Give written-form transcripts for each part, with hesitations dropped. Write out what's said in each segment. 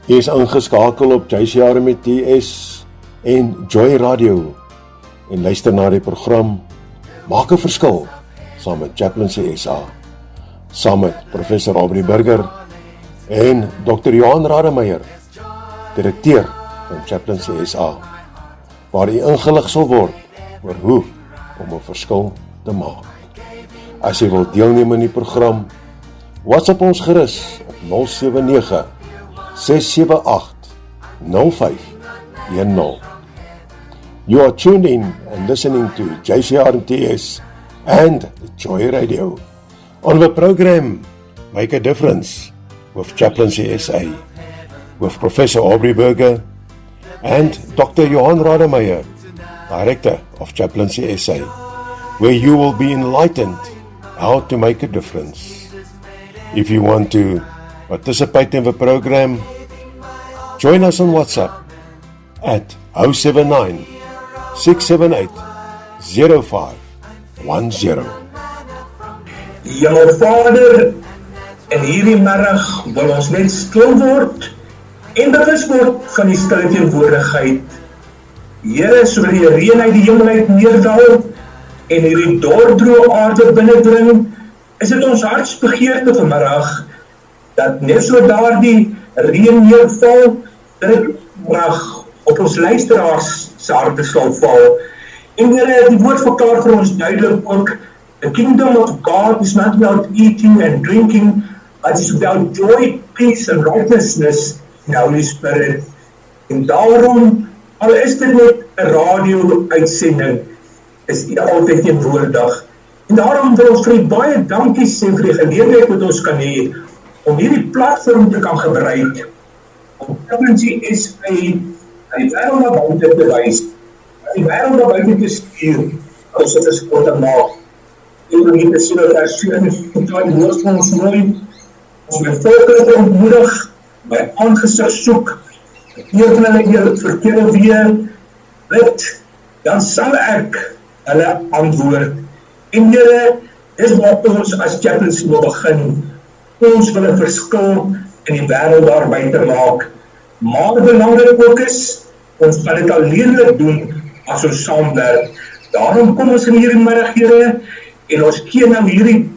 Jy is ingeskakel op JCR met TS en Joy Radio en luister na die program Maak 'n Verskil saam met Chaplaincy SA, saam met Professor Aubrey Burger en Dr. Johan Rademeier, direkteur van Chaplaincy SA, waar jy ingelig sal word oor hoe om 'n verskil te maak. As jy wil deelneem in die program, WhatsApp ons gerus op 079 678 0510. You are tuned in and listening to JCRTS and Joy Radio on the program Make a Difference with Chaplaincy SA, with Professor Aubrey Burger and Dr. Johan Rademeier, Director of Chaplaincy SA, where you will be enlightened how to make a difference. If you want to participate in the program, join us on WhatsApp at 079 678 0510. Jou Vader, in hierdie middag wil ons net stil word en bewus word van die stille teenwoordigheid. Here, so die reën uit die hemel uit neerdal en hierdie dordroe aarde binnendring, is dit ons hartsbegeerte vanmiddag dat net so daardie reën neerval, dat dit vanmiddag op ons luisteraars se harte sal val. En die woord verklaar vir ons duidelik ook, the kingdom of God is not about eating and drinking, but it's about joy, peace and righteousness in the Holy Spirit. En daarom, al is dit net 'n radio-uitsending, is U altyd teenwoordig. En daarom wil ons vir U baie dankie sê vir die geleentheid wat ons kan hê om hierdie platform te kan gebruik, om Chaplaincy SA die wêreld na buite te wys, die wêreld na buite te stuur, as dit 'n verskil te maak. En om hier te sien dat daar so in die woord van ons mooi, ons my volkere te ontmoedig, my aangesig soek, tegen hulle die verkeerde weer, bid, dan sal ek hulle antwoord. En Here, dis wat ons as Chaplaincy wil begin. Ons wil 'n verskil in die wêreld daar buite maak. Maar belangrik ook is, ons gaan dit alleenlik doen as ons saamwerk. Daarom kom ons in hierdie middag, Here, en ons gee nou hierdie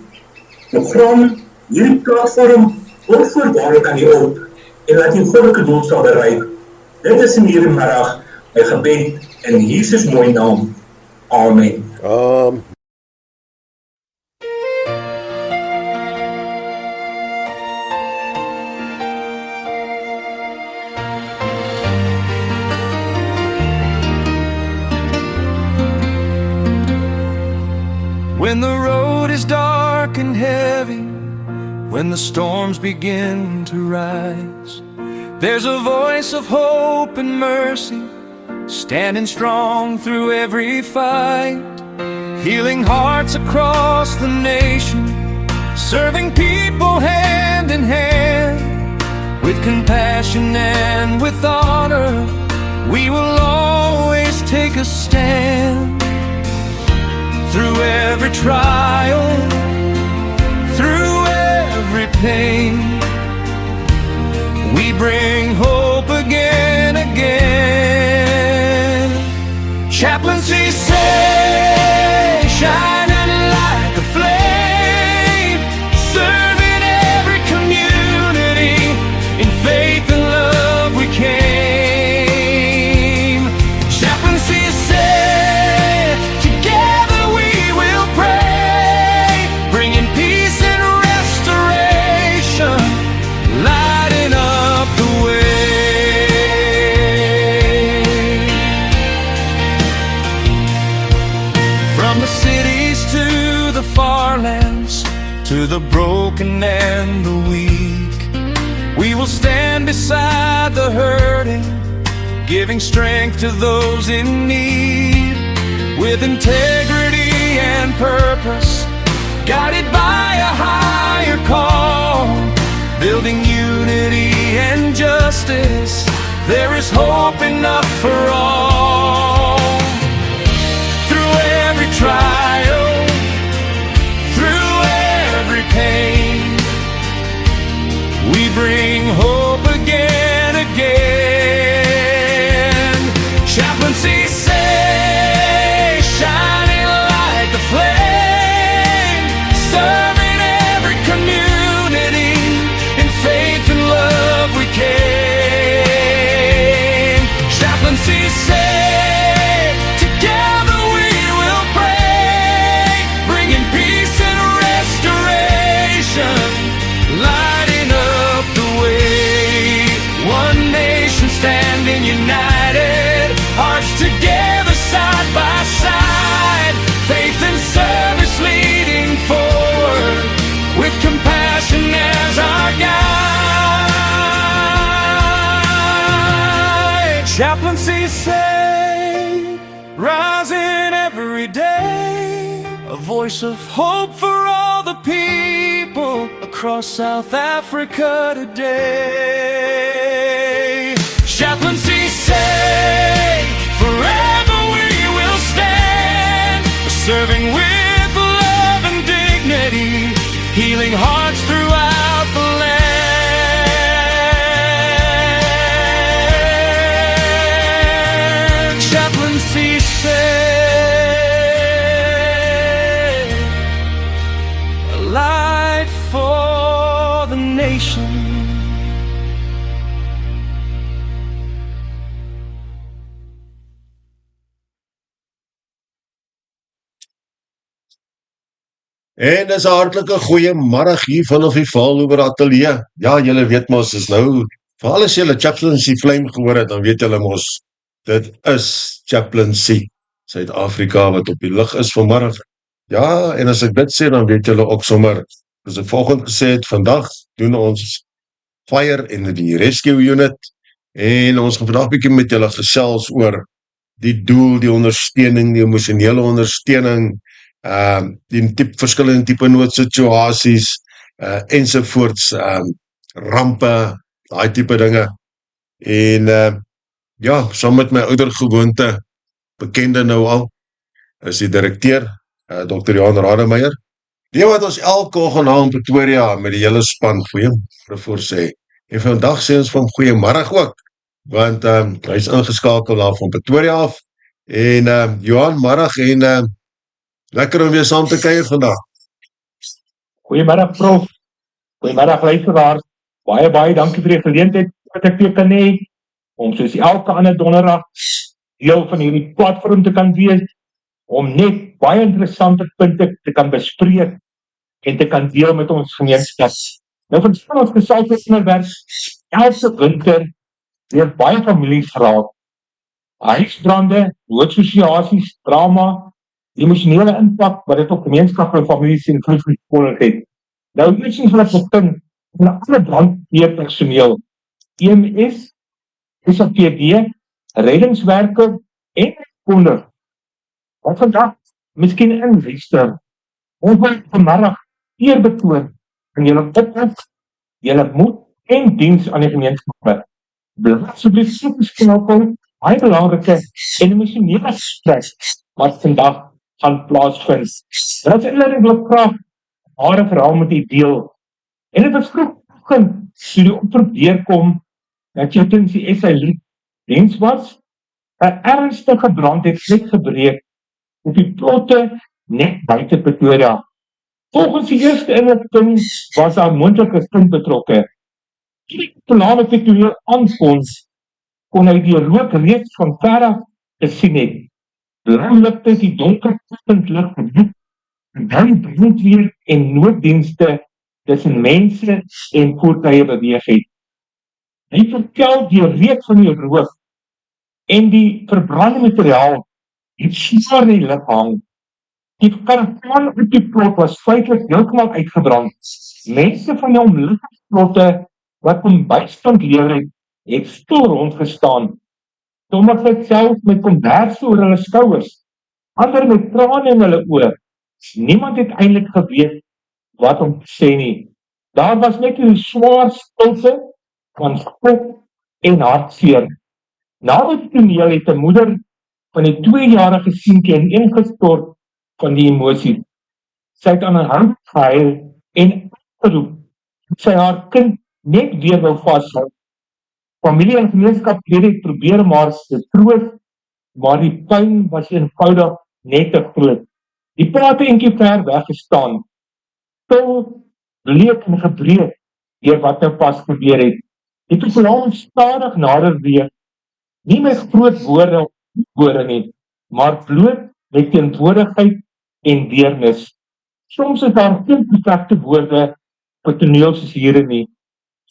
program, hierdie platform, onvoorwaardelik aan U op, en laat U goddelike doel sal bereik. Dit is in hierdie middag my gebed in Jesus mooi naam. Amen. When the road is dark and heavy, when the storms begin to rise, there's a voice of hope and mercy, standing strong through every fight, healing hearts across the nation, serving people hand in hand, with compassion and with honor, we will always take a stand. Through every trial, through every pain, we bring hope again, again. Chaplaincy say, shining like a flame, serving every community, in faith and love we came. Chaplaincy say, to the broken and the weak, we will stand beside the hurting, giving strength to those in need, with integrity and purpose, guided by a higher call, building unity and justice. There is hope enough for all. Through every trial, pain, we bring hope again, Chaplaincy say, together we will pray, bringing peace and restoration, lighting up the way. One nation standing united, hearts together side by side, faith and service leading forward, with compassion as our guide. Chaplaincy say, rising every day, a voice of hope for all the people across South Africa today. Chaplaincy say, forever we will stand, serving with love and dignity, healing hearts throughout the land. Chaplaincy say, a light for the nation. En dis 'n hartlike goeiemôre hier vanaf die Vaaloewer Ateljee. Ja, julle weet mos is nou, veral as julle Chaplaincy Flame gehoor het, dan weet julle mos, dit is Chaplaincy Suid-Afrika wat op die lig is vanmiddag. Ja, en as ek dit sê, dan weet julle ook sommer, as ek vanoggend gesê het, vandag doen ons Fire en die Rescue Unit, en ons gaan vandag bietjie met julle gesels oor die doel, die ondersteuning, die emosionele ondersteuning, die verskillende tipe noodsituasies, ensovoorts, rampe, daai tipe dinge. En ja, saam met my oudergewoonte bekende nou al, is die direkteur, Dr. Johan Rademeier, die wat ons elke oggend na in Pretoria met die hele span goeiemôre voorsê. En vandag sê ons van goeiemôre ook, want hy is ingeskakel daar van Pretoria af. En Johan, middag en lekker om weer saam te kuier vandag. Goeiemiddag prof. Goeiemiddag luisteraars. Baie dankie vir die geleentheid wat ek weer kan hê om soos elke ander donderdag deel van hierdie platform te kan wees, om net baie interessante punte te kan bespreek en te kan deel met ons gemeenskap. Nou van ons gesels onderwerp, elke winter weer baie families geraak. Huisbrande, noodsituasies, drama, die emosionele impak wat dit op gemeenskappe en families en gevolg het. Nou iets van ek begin van alle brandweerpersoneel, EMS, SAPD, reddingswerker en konder. Wat vandag miskien inluister, ons wil vanmiddag eer betoon aan julle opdrag, julle moed en diens aan die gemeenskappe. Bly asseblief so geskakel, baie belangrike en emosionele gesprek wat vandag gaan plaasvind. Dat is inleiding wil graag haar verhaal met die deel. En het was vroeg begin, toe die opprobeer kom, dat jy tens die SA diens was, 'n ernstige brand het net gebreek op die plotte net buite Pretoria. Volgens die eerste inligting was daar moontlik 'n kind betrokke. Toe die plane Pretoria aankom, kon hy die rook reeds van ver af gesien het. Landlikte die donker lig verdiep, en dan brandweer en nooddienste tussen mense en voertuie beweeg het. Hy vertel die reuk van die rook en die verbrande materiaal het swaar in die lug hang. Die karavaan op die plot was feitlik heeltemal uitgebrand. Mense van die omliggende plotte wat om bystand lewer het stil rondgestaan. Sommige self met konverse oor hulle skouers, ander met trane in hulle oë. Niemand het eintlik geweet wat om te sê nie. Daar was net 'n swaar stilte van skok en hartseer. Na die toneel het 'n moeder van die 2-jarige seentjie ineengestort van die emosie. Sy het aan haar hand gehuil en geroep, sy haar kind net weer wil vashou. Familie en gemeenskaplede het probeer maar te troos, maar die pyn was eenvoudig net te groot. Die pa het eentjie ver weggestaan, stil, bleek en gebreek deur wat nou pas gebeur het. Die persoon stadig nader weer Nie met groot woorde of woorde nie, maar bloot met teenwoordigheid en deernis. Soms is daar geen perfekte woorde vir toneel soos hier nie.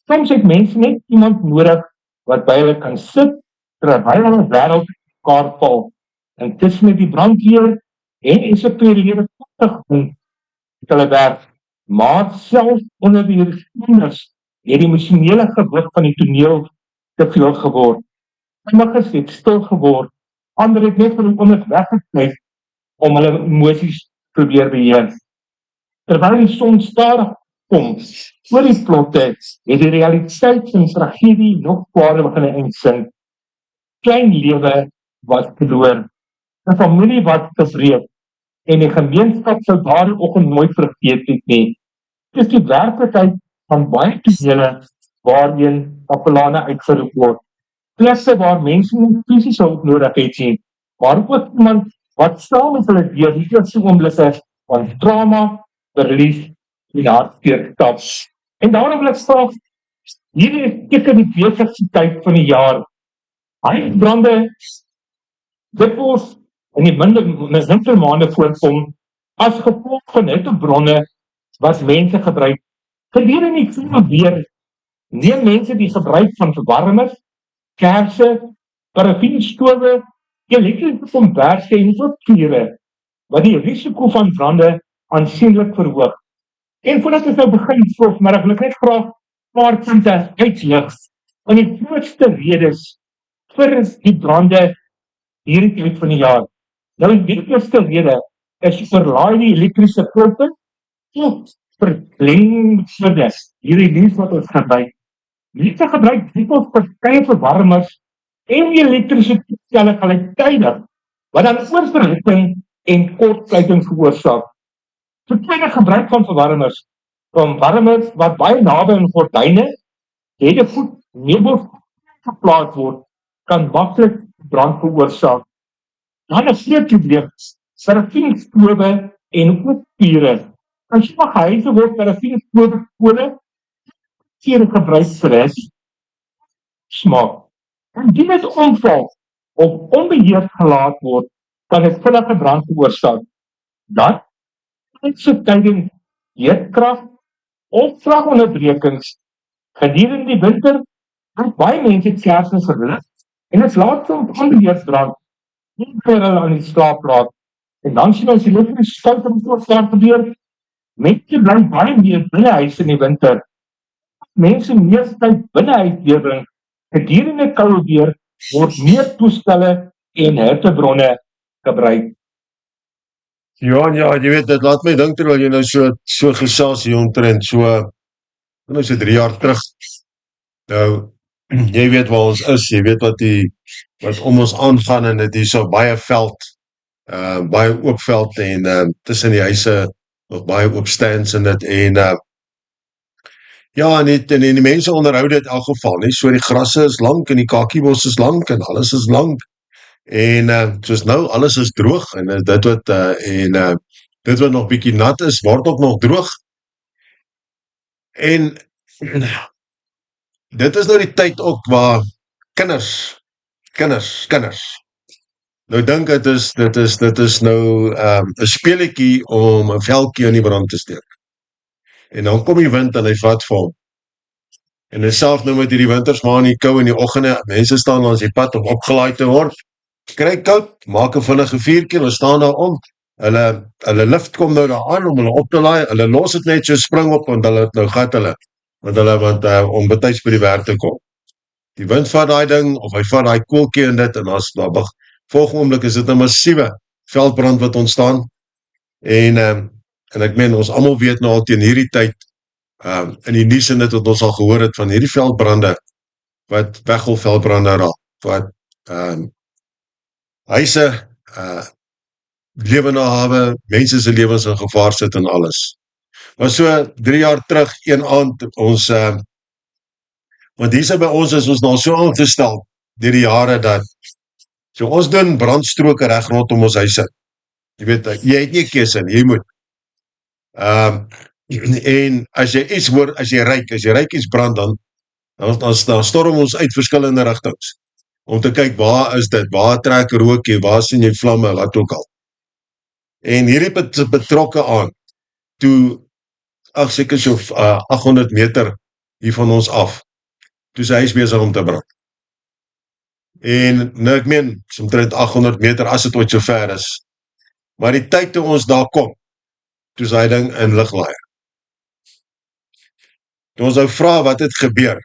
Soms het mense net iemand nodig wat by hulle kan sit, terwyl hulle wêreld mekaar val. En tussen met die brandweer en SAP-lede kragtig doen met hulle werk. Maar selfs onder die regimers het die emosionele gewig van die toneel te veel geword. Sommiges het stil geword, ander het net vir hom onder weggeknyp om hulle emosies probeer beheer. Terwyl die son stadig kom, oor die plotte, het die realiteit en tragedie nog kwaarder begin insink. Klein lewe wat verloor, 'n familie wat gebreek, en die gemeenskap sou daardie oggend nooit vergeet het nie. Dit is die werklikheid van baie tonele waarheen kapelane uitgeroep word. Plekke waar mense nie fisiese hulp nodig het nie, maar ook iemand wat saam met hulle deur die eerste oomblikke van trauma, verlies en hartseer stap. En daarom wil ek vraag, hierdie is teken die besigste tyd van die jaar. Huisbrande dikwels in die wintermaande voorkom as gevolg van hittebronne wat mense gebruik. Gedurende die koue weer neem mense die gebruik van verwarmers, kersse, parafienstowe, elektriese komberse en voetvure, wat die risiko van brande aansienlik verhoog. En voordat ons nou begin vroegmiddag, wil ek net graag 'n paar punte uitlig van die grootste redes vir die brande hierdie tyd van die jaar. Nou, die eerste rede is verlaaide elektriese pompe of verlengde hierdie diens wat ons gebruik. Mense gebruik dikwels verskeie verwarmers en die elektriese toestelle gelyktydig, wat dan oorverhitting en kortsluiting veroorsaak. Verkeerde gebruik van verwarmers wat baie naby aan gordyne, hedevoet, meubels geplaas word, kan maklik brand veroorsaak. Dan 'n groot probleem, parafienstowe en ook vure. As sommige huise word parafienstowe kole gebruik vir smaak. Indien dit omval of onbeheerd gelaat word, kan dit vinnige brand veroorsaak. Dan tydens heerkrag of vragonderbrekings gedurende die winter word baie mense kersse verlig en dit laat soms onbeheerd brand nie vir hulle aan die slaapplaas. En dan sien ons die elektriese skout om voorstaan gebeur. Mense bly baie meer binne huis in die winter. Mense meer tyd binne huis deurbring. Gedurende koue weer word meer toestelle en hittebronne gebruik. Johan, ja, jy weet, dit laat my dink terwyl jy nou so gesels hier omtrent, so 3 jaar terug. Nou, jy weet waar ons is, jy weet wat om ons aangaan, en dit is so baie veld, baie oop veld, en tussen die huise, nog baie oop stands in dit, en ja, en die mense onderhou dit in elk geval, nie, so die grasse is lang, en die kakiebos is lang, en alles is lang, en soos nou, alles is droog, en dit wat nog bietjie nat is, word ook nog droog, en dit is nou die tyd ook waar kinders, nou dink dit is nou 'n speletjie om 'n velkie in die brand te steek, en dan kom die wind en hy vat vir hom, en dit self nou met die winters maar in die kou in die oggende, mense staan langs die pad om opgelaai te word, kry koud, maak 'n vinnige vuurtjie, hulle staan daar om, hulle lift kom nou daar aan om hulle op te laai, hulle los het net so spring op, want hulle het nou gat want om betyds by die werk te kom. Die wind vat daai ding, of hy vat daai koeltjie in dit, en as volgende oomblik is dit 'n massiewe veldbrand wat ontstaan, en ek meen, ons almal weet nou al teen hierdie tyd, in die nuus en dit wat ons al gehoor het, van hierdie veldbrande, wat weggolfveldbrande raak, wat huise, lewende hawe, mense se lewens in gevaar sit en alles. Maar so 3 jaar terug, een aand, ons, want hier by ons is ons nou so aangestel, deur die jare dat, so ons doen brandstroke reg rondom ons huise. Jy weet, jy het nie 'n keuse nie, jy moet. En as jy iets hoor, as jy ruik iets brand, dan storm ons uit verskillende rigtings. om te kyk waar is dit, waar trek rookie, waar sien jy vlamme, wat ook al. En hierdie betrokke aan, toe, seker so 800 meter hier van ons af, toe sy huis besig om te brand. En nou ek meen, omtrent 800 meter, as dit ooit so ver is, maar die tyd toe ons daar kom, toe is hy ding in liglaaier. Toe ons nou vra wat het gebeur,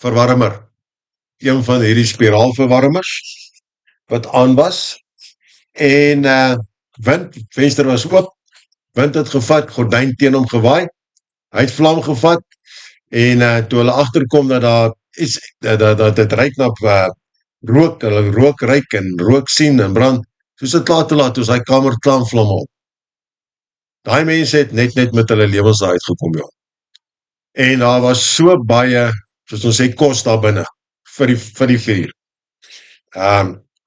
verwarmer, een van hierdie spiraalverwarmers, wat aan was, en venster was oop, wind het gevat, gordijn teen hom gewaai, hy het vlam gevat, en toe hulle agterkom dat daar iets, dat het ryk na rook, hulle rook ryk en rook sien en brand, soos het laat te laat, toe is hy kamer klaar vlam op. Daai mense het net met hulle lewens uitgekom, ja. En daar was so baie, soos ons sê, kos daar binne, vir die vuur.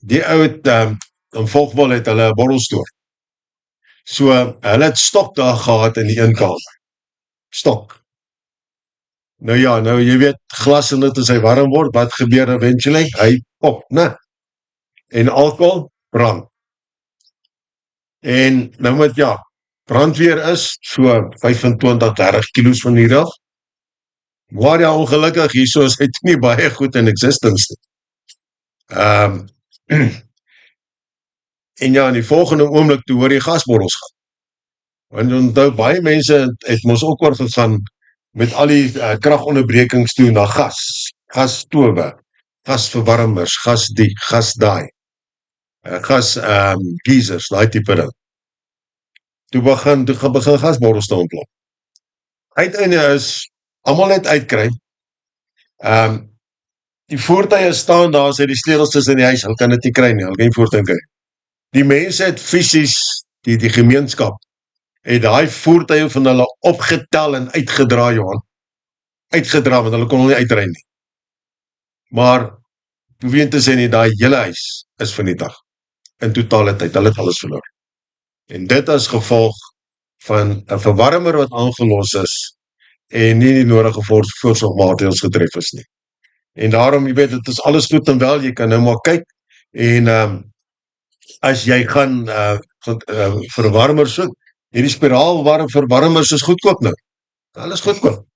Die ou het, in Volkwil het hulle 'n borrelstoor. So, hulle het stok daar gehad in die inkamer. Stok. Nou ja, jy weet, glas en dit as hy warm word, wat gebeur eventually? Hy pop, ne? En alcohol, brand. En nou met, ja, brandweer is so 25-30 kilos van hier af. Maar ja, ongelukkig, hierso is hy nie baie goed in existence. En ja, in die volgende oomblik toe hoor jy gasborrels gaan. Want onthou, baie mense het mos ook oorgegaan met al die kragonderbrekings toe na gasstowwe, gasverwarmers, gas die, gas daai, geezers, daai tipe ding. Toe begin gasborrels te ontplop. Uiteinde is, almal net uitkry, die voertuie staan daar, as hy die sleutels is in die huis, hulle kan dit nie kry nie, hulle kan nie voertuie kry. Die mense het fisies, die gemeenskap, het daai voertuie van hulle opgetel en uitgedra, Johan. Uitgedra, want hulle kon hulle nie uitry nie. Maar, hoef jy te sê nie, daai hele huis is vernietig. In totale tyd, hulle het alles verloor. En dit as gevolg van 'n verwarmer wat aangelos is, en nie die nodige voorsorgmaatreëls getref is nie. En daarom, jy weet, dit is alles goed en wel, jy kan nou maar kyk, en as jy gaan verwarmers soek, hierdie spiraalverwarmers is goedkoop nou. Hulle is goedkoop.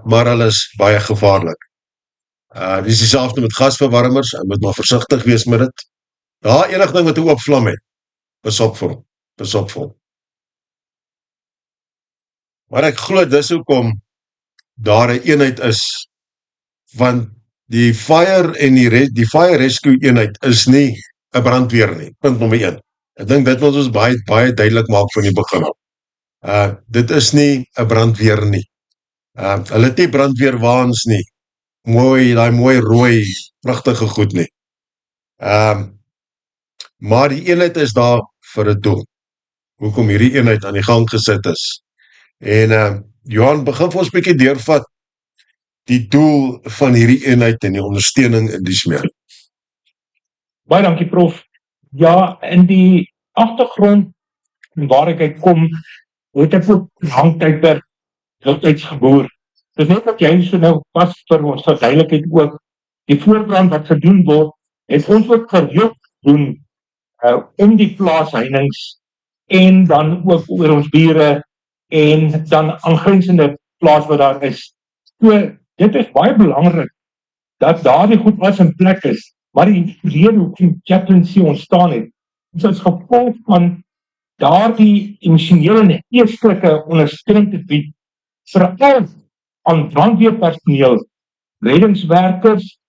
Maar hulle is baie gevaarlik. Dit is dieselfde met gasverwarmers, en moet maar versigtig wees met dit. Ja, enig ding wat 'n oop vlam het, pas op vir hom. Maar ek glo dis hoekom daar 'n eenheid is, want die fire rescue eenheid is nie 'n brandweer nie, punt nommer 1. Ek dink dit moet ons baie duidelik maak van die begin af. Dit is nie 'n brandweer nie. Hulle het nie brandweerwaans nie. Daai mooi rooi, pragtige goed nie. Maar die eenheid is daar vir 'n doel. Hoekom hierdie eenheid aan die gang gesit is. En Johan, begin vir ons 'n bietjie deurvat die doel van hierdie eenheid en die ondersteuning in die meer. Baie dankie, Prof. Ja, in die agtergrond waar ek uitkom, het ek ook hangtydperk deeltyds geboer. Dis net dat jy so nou pas vir ons verduidelikheid ook, die voorbrand wat gedoen word, het ons ook gereeld doen om die plaasheininge en dan ook oor ons bure en dan aangrensende plaas wat daar is. So, dit is baie belangrik dat daar die goed was in plek is, maar die rede hoekom chaplaincy ontstaan het, is as gevolg van daar die emosionele en geestelike ondersteuning te bied, veral aan brandweerpersoneel, reddingswerkers,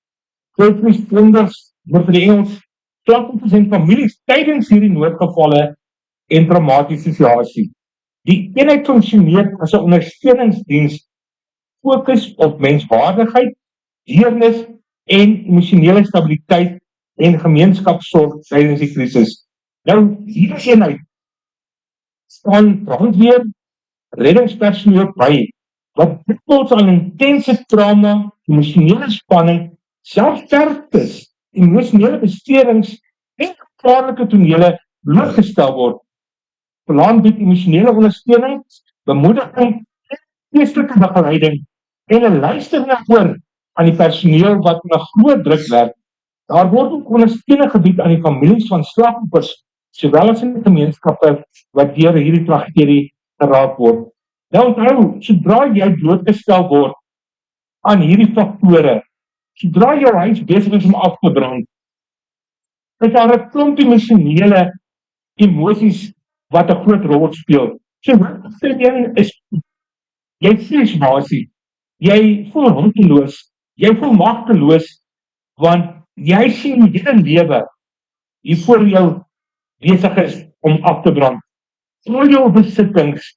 kinders, maar vir die Engels, slagtoffers en families tydens hierdie noodgevalle en traumatische situasie. Die eenheid funksioneer as 'n ondersteuningsdiens, fokus op menswaardigheid, deernis en emosionele stabiliteit en gemeenskapssorg tydens die krisis. Nou, hierdie eenheid staan brandweer, reddingspersoneel by, wat dikwels aan intense trauma, emosionele spanning, selfsterftes, emosionele beserings en gevaarlike tonele blootgestel word. Plan bied emosionele ondersteuning, bemoediging, geestelike begeleiding en 'n luisterende oor aan die personeel wat met 'n groot druk werk. Daar word ook ondersteuning gebied aan die families van slagofers, sowel as in die gemeenskappe wat deur hierdie tragedie geraak word. Nou onthou, sodra jy blootgestel word aan hierdie faktore, sodra jou huis besig is om af te brand, is daar 'n klomp emosionele emosies wat 'n groot rol speel. So wat een is, jy voel basies, jy voel hulpeloos, jy voel magteloos, want jy sien die hele lewe hier voor jou besig is om af te brand. Al jou besittings,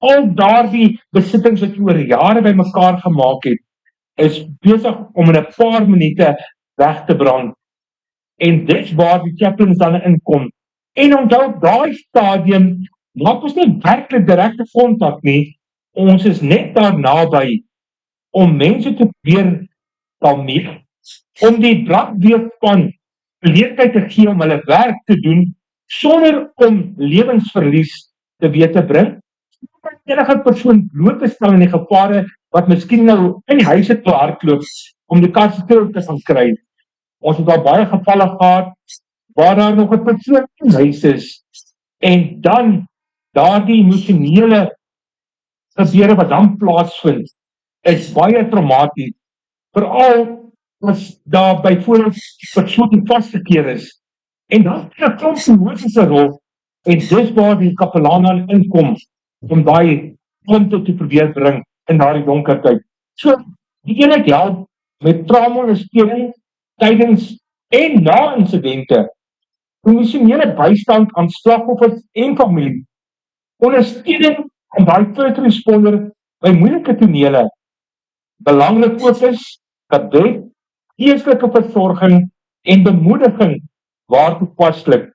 al daardie besittings wat jy oor jare bymekaar gemaak het, is besig om in 'n paar minute weg te brand. En dit waar die chaplains dan inkom. En onthou op daai stadium maak ons nie werklik direkte kontak nie. Ons is net daar naby om mense te probeer kalmeer, om die brandweerspan geleentheid te gee om hulle werk te doen sonder om lewensverlies te weet te bring. Enige persoon bloot te stel in die gevare wat miskien nou in die huise toe hardloop om die kaste te gaan kry. Ons het al baie gevalle gehad waar daar nog 'n persoon in die huis is en dan daardie emosionele gebeure wat dan plaasvind is baie traumaties. Veral as daar byvoorbeeld persoon vasgekeer is. En dan het 'n klomp emosiese rol en dis waar die kapelaan dan inkom om daai punte te probeer bring in daardie donker tyd. So, die eenheid help met trauma-ondersteuning tydens en na insidente, emosionele bystand aan slagoffers en familie, ondersteuning aan daai first responder by moeilike tonele, belangrik ook is, gebed, geestelike versorging en bemoediging waar toepaslik,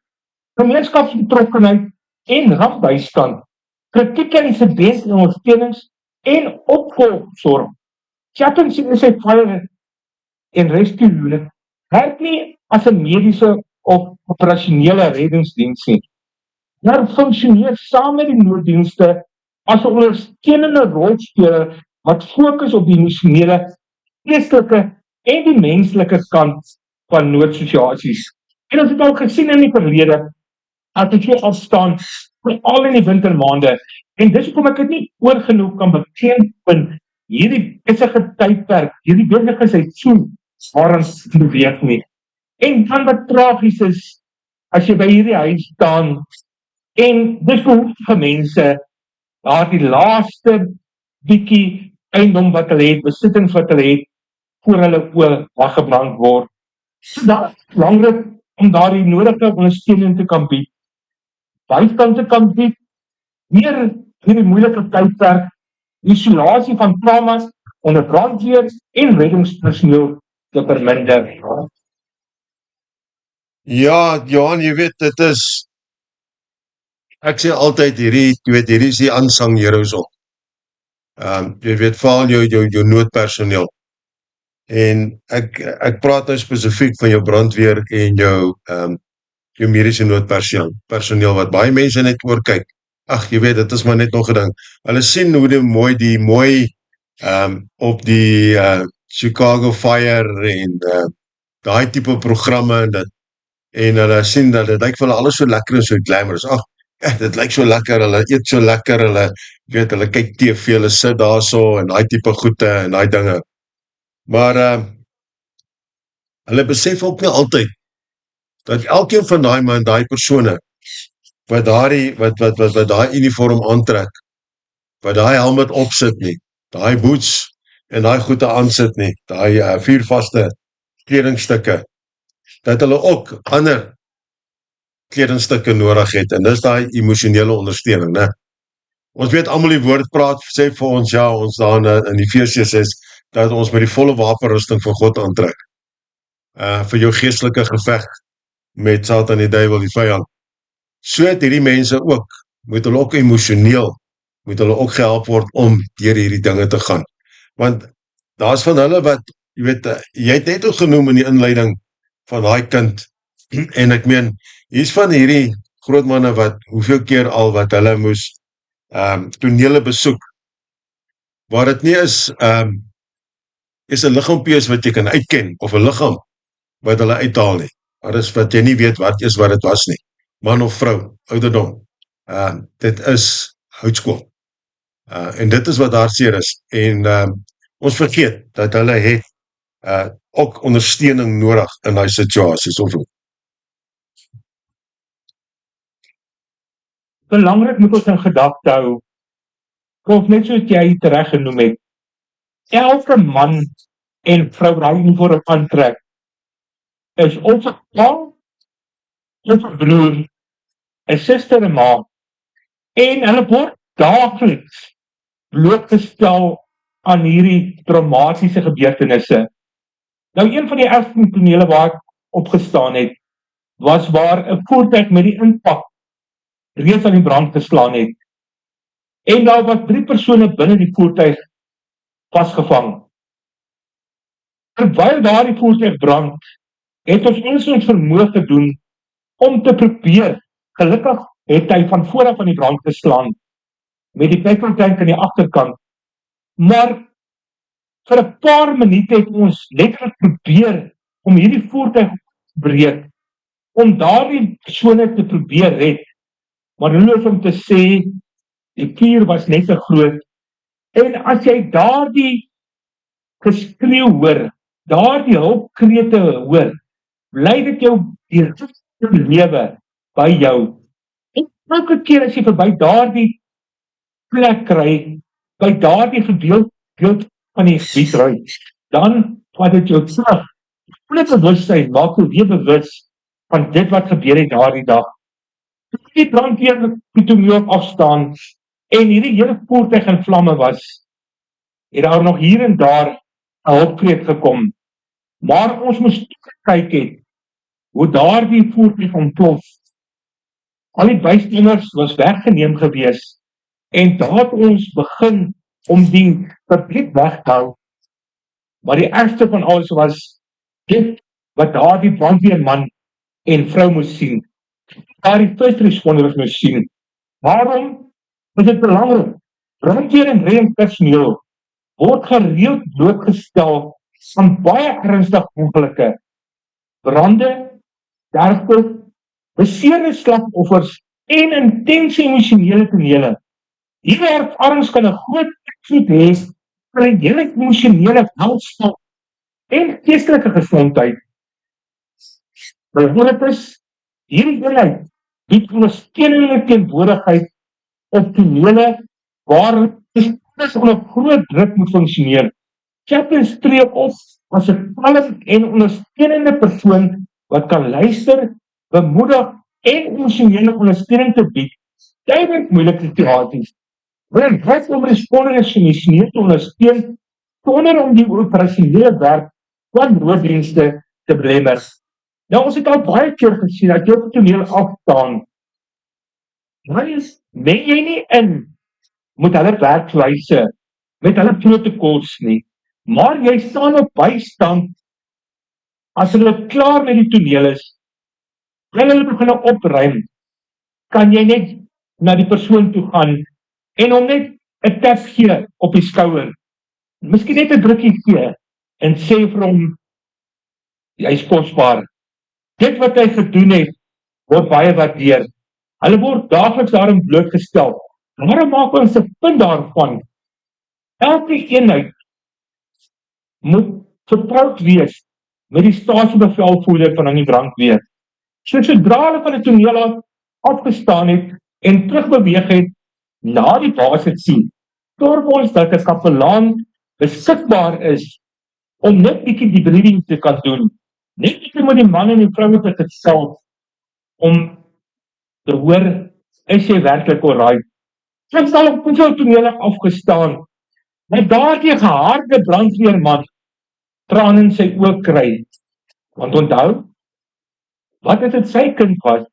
gemeenskapsbetrokkenheid en rampbystand, kritiek aan insident en ondersteunings en opvolgsorg. Chaplains is 'n fire en rescue unit, werk nie as 'n mediese of operasionele reddingsdiens nie. Maar funksioneer saam met die nooddienste as 'n ondersteunende rolspeler wat fokus op die emosionele, geestelike en die menslike kant van noodsituasies. En ons het al gesien in die verlede, as dit so afstaan, veral in die wintermaande, en dis hoekom ek dit nie oorgenoeg kan beklemtoon hierdie besige tydperk, hierdie besige seisoen waaraan beweeg nie. En dan wat tragies is, as jy by hierdie huis staan, en dis behoeftige mense, daar die laaste bietjie eiendom wat hulle het, besittings wat hulle het, voor hulle oor weggebrand word. So dat is belangrik om daar die nodige ondersteuning te kan bied, bystand te kan bied, meer hierdie moeilike tydperk, isolasie van traumas onder brandweer en reddingspersoneel te verminder. Ja, Johan, jy weet, dit is, ek sê altyd hierdie, jy weet, hierdie is die unsung heroes op. Jy weet, veral jou noodpersoneel. En ek praat nou spesifiek van jou brandweer en jou mediese noodpersoneel, wat baie mense net oorkyk. Ag, jy weet, dit is maar net nog 'n ding. Hulle sien hoe die mooi op die Chicago Fire en daai tipe programme en hulle sien dat dit lyk vir hulle alles so lekker en so glamorous. Ag, dit lyk so lekker, hulle eet so lekker, hulle kyk TV, hulle sit daarso en daai tipe goede en daai dinge. Maar hulle besef ook nie altyd dat elkeen van daai persone wat daai uniform aantrek, wat daai helmet opsit nie, daai boots en daai goede aansit nie, daai vuurvaste kledingstukke, dat hulle ook ander kledingstukke nodig het, en dis daai emosionele ondersteuning, né? Ons weet almal die woord praat, sê vir ons, ja, ons daar in Efesiërs is, dat ons met die volle wapenrusting van God aantrek, vir jou geestelike geveg met Satan, die duiwel, die vyand. So het hierdie mense ook, moet hulle ook emosioneel, moet hulle ook gehelp word om deur hierdie dinge te gaan. Want daar is van hulle wat, jy weet, jy het net ook genoem in die inleiding van daai kind, en ek meen, hier is van hierdie grootmanne wat, hoeveel keer al wat hulle moes tonele besoek, waar dit nie is is 'n liggaampie is wat jy kan uitken, of 'n liggaam wat hulle uithaal nie. Maar is wat jy nie weet wat dit was nie. Man of vrou, ouderdom. Dit is houtskool. En dit is wat hartseer is. En ons vergeet dat hulle het ook ondersteuning nodig in daai situasies, of hoe? Belangrik moet ons in gedagte hou, of net soos jy tereg genoem het, elke man en vrou wat hy uniform aantrek, is of 'n pa, of 'n broer, 'n suster, 'n ma, en hulle word daagliks blootgestel aan hierdie traumatiese gebeurtenisse. Nou, een van die ergste tonele waar ek opgestaan het, was waar 'n voertuig met die impak reeds aan die brand geslaan het. En daar was 3 persone binne die voertuig vasgevang. Terwyl daardie voertuig brand, het ons vermoë gedoen om te probeer. Gelukkig het hy van voor af aan die brand geslaan, met die petroltank aan die agterkant. Maar vir 'n paar minute het ons net probeer om hierdie voertuig te breek, om daardie persone te probeer red. Maar hulle om te sê, die vuur was net te groot. En as jy daardie geskreeu hoor, daardie hulpkrete hoor, bly dit jou die lewe by jou. En elke keer as jy verby daardie plek kry, by daardie gedeelte van die gebied ry, dan vat dit jou terug. Voel bewustheid, maak jou weer bewus van dit wat gebeur het daardie dag. Die brandweer toe nie op afstaan en hierdie hele voertuig in vlamme was, het daar nog hier en daar 'n hulpkreet gekom. Maar ons moes kyk het hoe daardie voertuig ontplof. Al die bystanders was weggeneem gewees en daar het ons begin om die publiek weg te hou. Maar die ergste van alles was dit wat daardie brandweerman en vrou moes sien. Daardie first responders moes sien. Waarom is dit belangrik? Brandweer en reddingspersoneel word gereeld blootgestel aan baie ernstige ongelukke. Brande, sterftes, beseerde slagoffers en intense emosionele tonele. Hierdie ervarings kan 'n groot invloed hê vir 'n hele emosionele welstand en geestelike gesondheid. Byvoorbeeld is hierdie eenheid bied ondersteunende teenwoordigheid op tonele waar is onder groot druk moet funksioneer. Chaplains tree op as 'n kalm en ondersteunende persoon wat kan luister, bemoedig en emosionele ondersteuning te bied tydens moeilike situasies. Wanneer wat om responders emosioneel te ondersteun sonder om die operasionele werk van nooddienste te belemmer. Nou, ons het al baie keer gesien dat jy op die toneel afstaan. Meng jy nie in met hulle werkwyse, met hulle protokols nie, maar jy staan op bystand as hulle klaar met die toneel is, en hulle begin opruim, kan jy net na die persoon toe gaan en hom net 'n tap gee op die skouer, miskien net 'n drukkie gee en sê vir hom, hy is kosbaar. Dit wat hy gedoen het, word baie waardeer. Hulle word daagliks daarin blootgestel. Waarom maak ons 'n punt daarvan? Elke eenheid moet vertroud wees met die stasiebevelvoerder van die brandweer. Sodra hulle van die toneel afgestaan het en terugbeweeg het na die basis sien, sorg ons dat 'n kapelaan beskikbaar is om net bietjie die briefing te kan doen. Net bietjie met die man en die vrou te gesels om te hoor, is jy werklik alright? Sy sal op die toneel afgestaan, met daardie geharde brandweerman traan in sy oë kry. Want onthou, wat as dit sy kind was?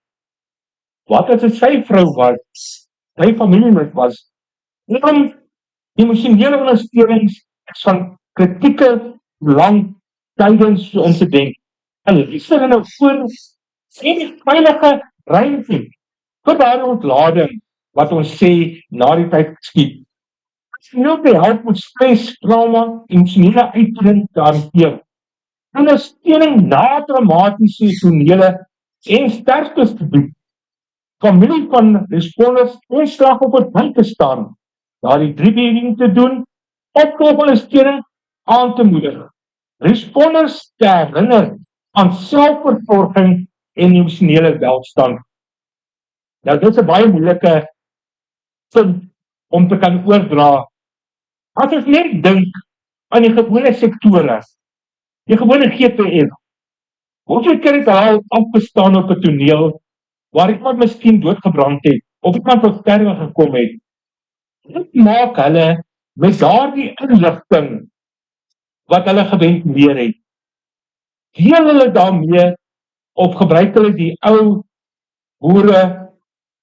Wat as dit sy vrou was? Sy familielid was? Daarom, emosionele ondersteunings is van kritieke lang tydens om te denk. En is er nou voor en die veilige ruimte vir daardie ontlading wat ons sê na die tyd geskied. emosioneel te help met stres, trauma, emosionele uitdrukking te hanteer. Ondersteuning na traumatiese tonele en sterftes te bied. Familie van responders en slagoffers by te staan, daardie 3 te doen, opvolgondersteuning aan te moedig. Responders te herinner aan selfversorging en emosionele welstand. Nou, dit is 'n baie moeilike punt om te kan oordra. As ons net dink aan die gewone sektore, die gewone GPF, hoeveel keer het hulle afgestaan op 'n toneel waar iemand miskien doodgebrand het, of iemand tot sterwe gekom het? Wat maak hulle met daardie inligting wat hulle geventileer het? Deel hulle daarmee, of gebruik hulle die ou boere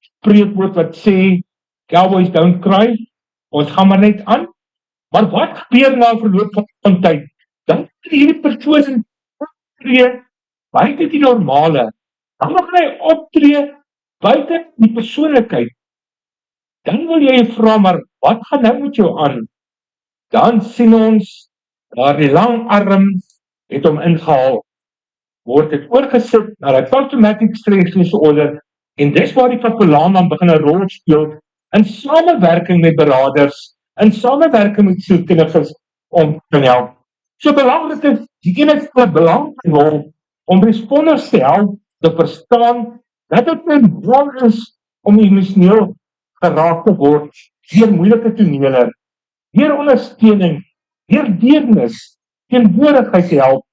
spreekwoord wat sê, cowboys don't cry, ons gaan maar net aan? Maar wat gebeur na verloop van tyd? Dan hierdie persoon optree buite die normale, dan mag hy optree buite die persoonlikheid. Dan wil jy vra, maar wat gaan nou met jou aan? Dan sien ons, daar die lang arm het hom ingehaal, word het oorgesit na die post-traumatic stress disorder, en dis waar die kapelaan dan begin 'n rol speel, in samewerking met beraders, in samewerking met sielkundiges, om te help. So belangrik is, die enigste belangrike rol, om responders te help, te verstaan, dat dit nie gewoon is, om emosioneel geraak te word, deur moeilike tonele, deur ondersteuning, deur deernis, teenwoordigheid te help,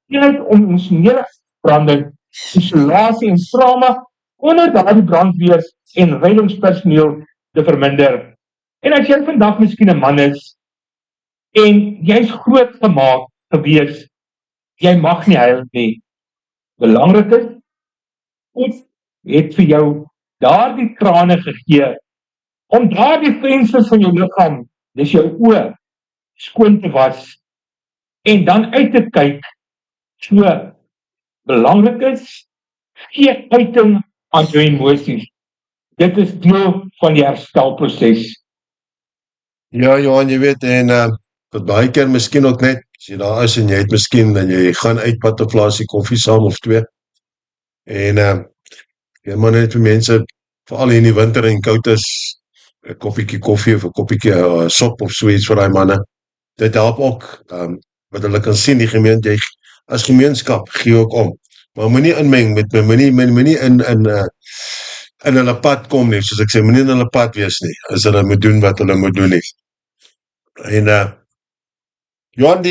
eenheid om emosionele branding, isolasie en trauma, onder daardie brandweers en reddingspersoneel te verminder. En as jy vandag miskien 'n man is, en jy's groot gemaak gewees, jy mag nie huil nie. Belangrik is, God het vir jou daardie trane gegee, om daardie vensters van jou liggaam, dis jou oë, skoon te was, en dan uit te kyk. So, belangrik is, gee uiting aan jou emosies. Dit is deel van die herstelproses. Ja, Johan, jy weet, en wat baie keer miskien ook net, as jy daar is en jy het miskien, en jy gaan uit pad 'n glasie koffie saam of 2, en jy moet net vir mense, veral in die winter en koud is, 'n koppiekie koffie of 'n koppiekie sop of so iets vir daai manne. Dit help ook, wat hulle kan sien, die gemeente, jy as gemeenskap gee ook om. Maar moenie inmeng met my, moenie in hulle pad kom nie, soos ek sê, moenie in hulle pad wees nie, as hulle moet doen wat hulle moet doen nie. En Johan,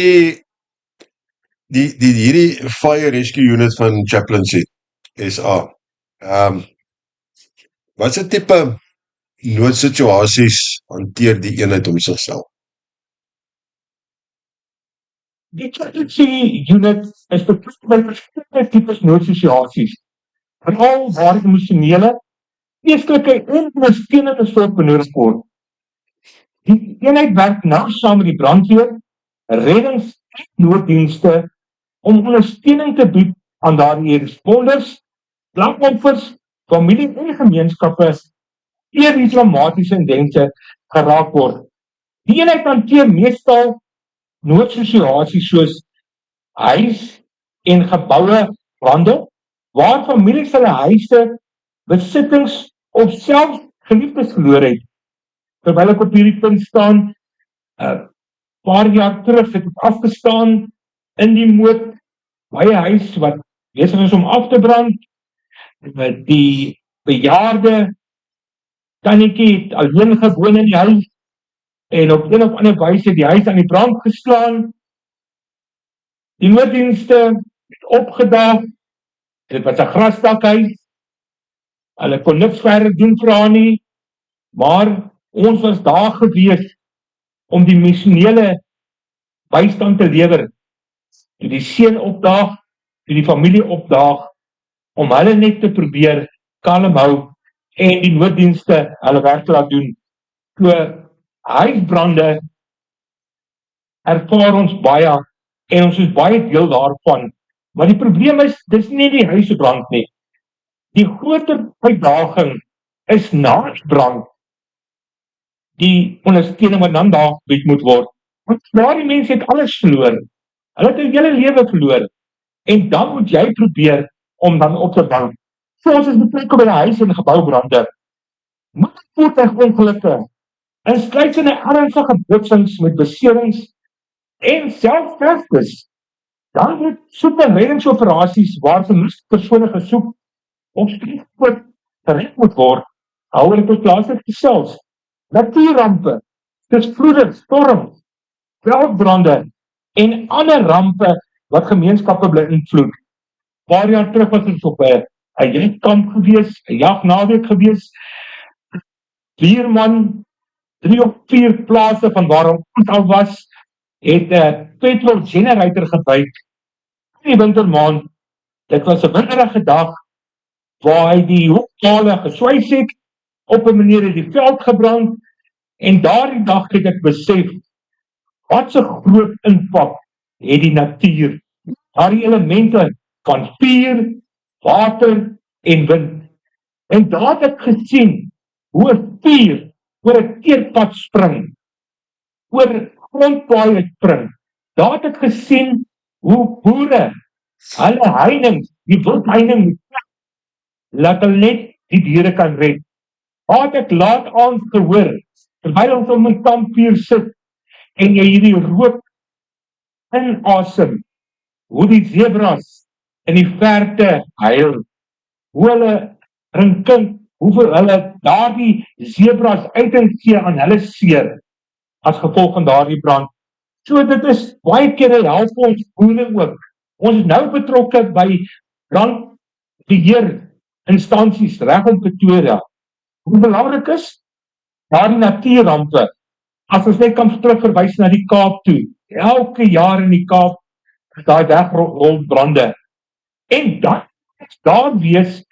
hierdie Fire Rescue Unit van Chaplaincy SA, wat se tipe noodsituasies hanteer die eenheid om sigself? Die Chaplaincy Unit is betrokke by verskillende tipes noodsituasies, veral waar emosionele, geestelike en ondersteunende sorg benodig word. Die eenheid werk nou saam met die brandweer, reddings- en nooddienste, om ondersteuning te bied aan daardie responders, slagoffers, familie en gemeenskappe, eer die traumatiese insidente geraak word. Die eenheid hanteer meestal noodsituasies soos huis- en geboue brande, waar families hulle huise, besittings of selfs geliefdes verloor het. Terwyl ek op hierdie punt staan, paar jaar terug het ek afgestaan in die moed by 'n huis wat besig is om af te brand. Die bejaarde tannetjie het alleen gewoon in die huis, en op een of ander wyse die huis aan die brand geslaan. Die nooddienste het opgedaag, dit was 'n grasdakhuis, hulle kon niks verder doen vir haar nie, maar ons was daar gewees om die emosionele bystand te lewer. Toe die seun opdaag, toe die familie opdaag, om hulle net te probeer kalm hou en die nooddienste hulle werk te laat doen. So huisbrande ervaar ons baie, en ons is baie deel daarvan. Maar die probleem is, dis nie die huisbrand nie. Die groter uitdaging is na brand, die ondersteuning wat dan daar gebied moet word. Want daardie mense het alles verloor. Hulle het 'n hele lewe verloor. En dan moet jy probeer om dan op te bou. So ons is betrokke by 'n huis en geboubrande. Motorvoertuigongelukke, insluitende ernstige botsings met beserings en selfsterftes. Dan moet soek en reddingsoperasies waar vermiste persone gesoek of streefpoot gered moet word, hou hulle tot plaaslike gesels. Natuurrampe, dis vloede, storms, veldbrande en ander rampe wat gemeenskappe beïnvloed. Paar jaar terug was ons op 'n jagkamp gewees, 'n jagnaweek gewees. Buurman, 3 of 4 plase van waar ons al was, het 'n petrol generator gebyt in die wintermaand. Dit was 'n winderige dag waar hy die hoekpale geswys het, op 'n manier het die veld gebrand, en daardie dag het ek besef, wat 'n groot impak het die natuur, daardie elemente van vuur, water en wind. En daar het ek gesien hoe 'n vuur oor 'n teerpad spring, oor grondpaaie spring. Daar het ek gesien hoe boere hulle heining, die wildheining, laat hulle net die diere kan red. Daar het ek laat aand gehoor, terwyl ons om 'n kampvuur sit, en jy hierdie rook inasem, hoe die zebras in die verte huil, hoe hulle rinkink, hoeveel hulle daardie zebras uitgee aan hulle seer, as gevolg van daardie brand. So dit is baie keer 'n help vir ons boere ook. Ons is nou betrokke by brandbeheer instansies reg om Pretoria. Hoe belangrik is daardie natuurrampe, as ons net kan terugverwys na die Kaap toe. Elke jaar in die Kaap is daai wegrolbrande. En dan is daar wees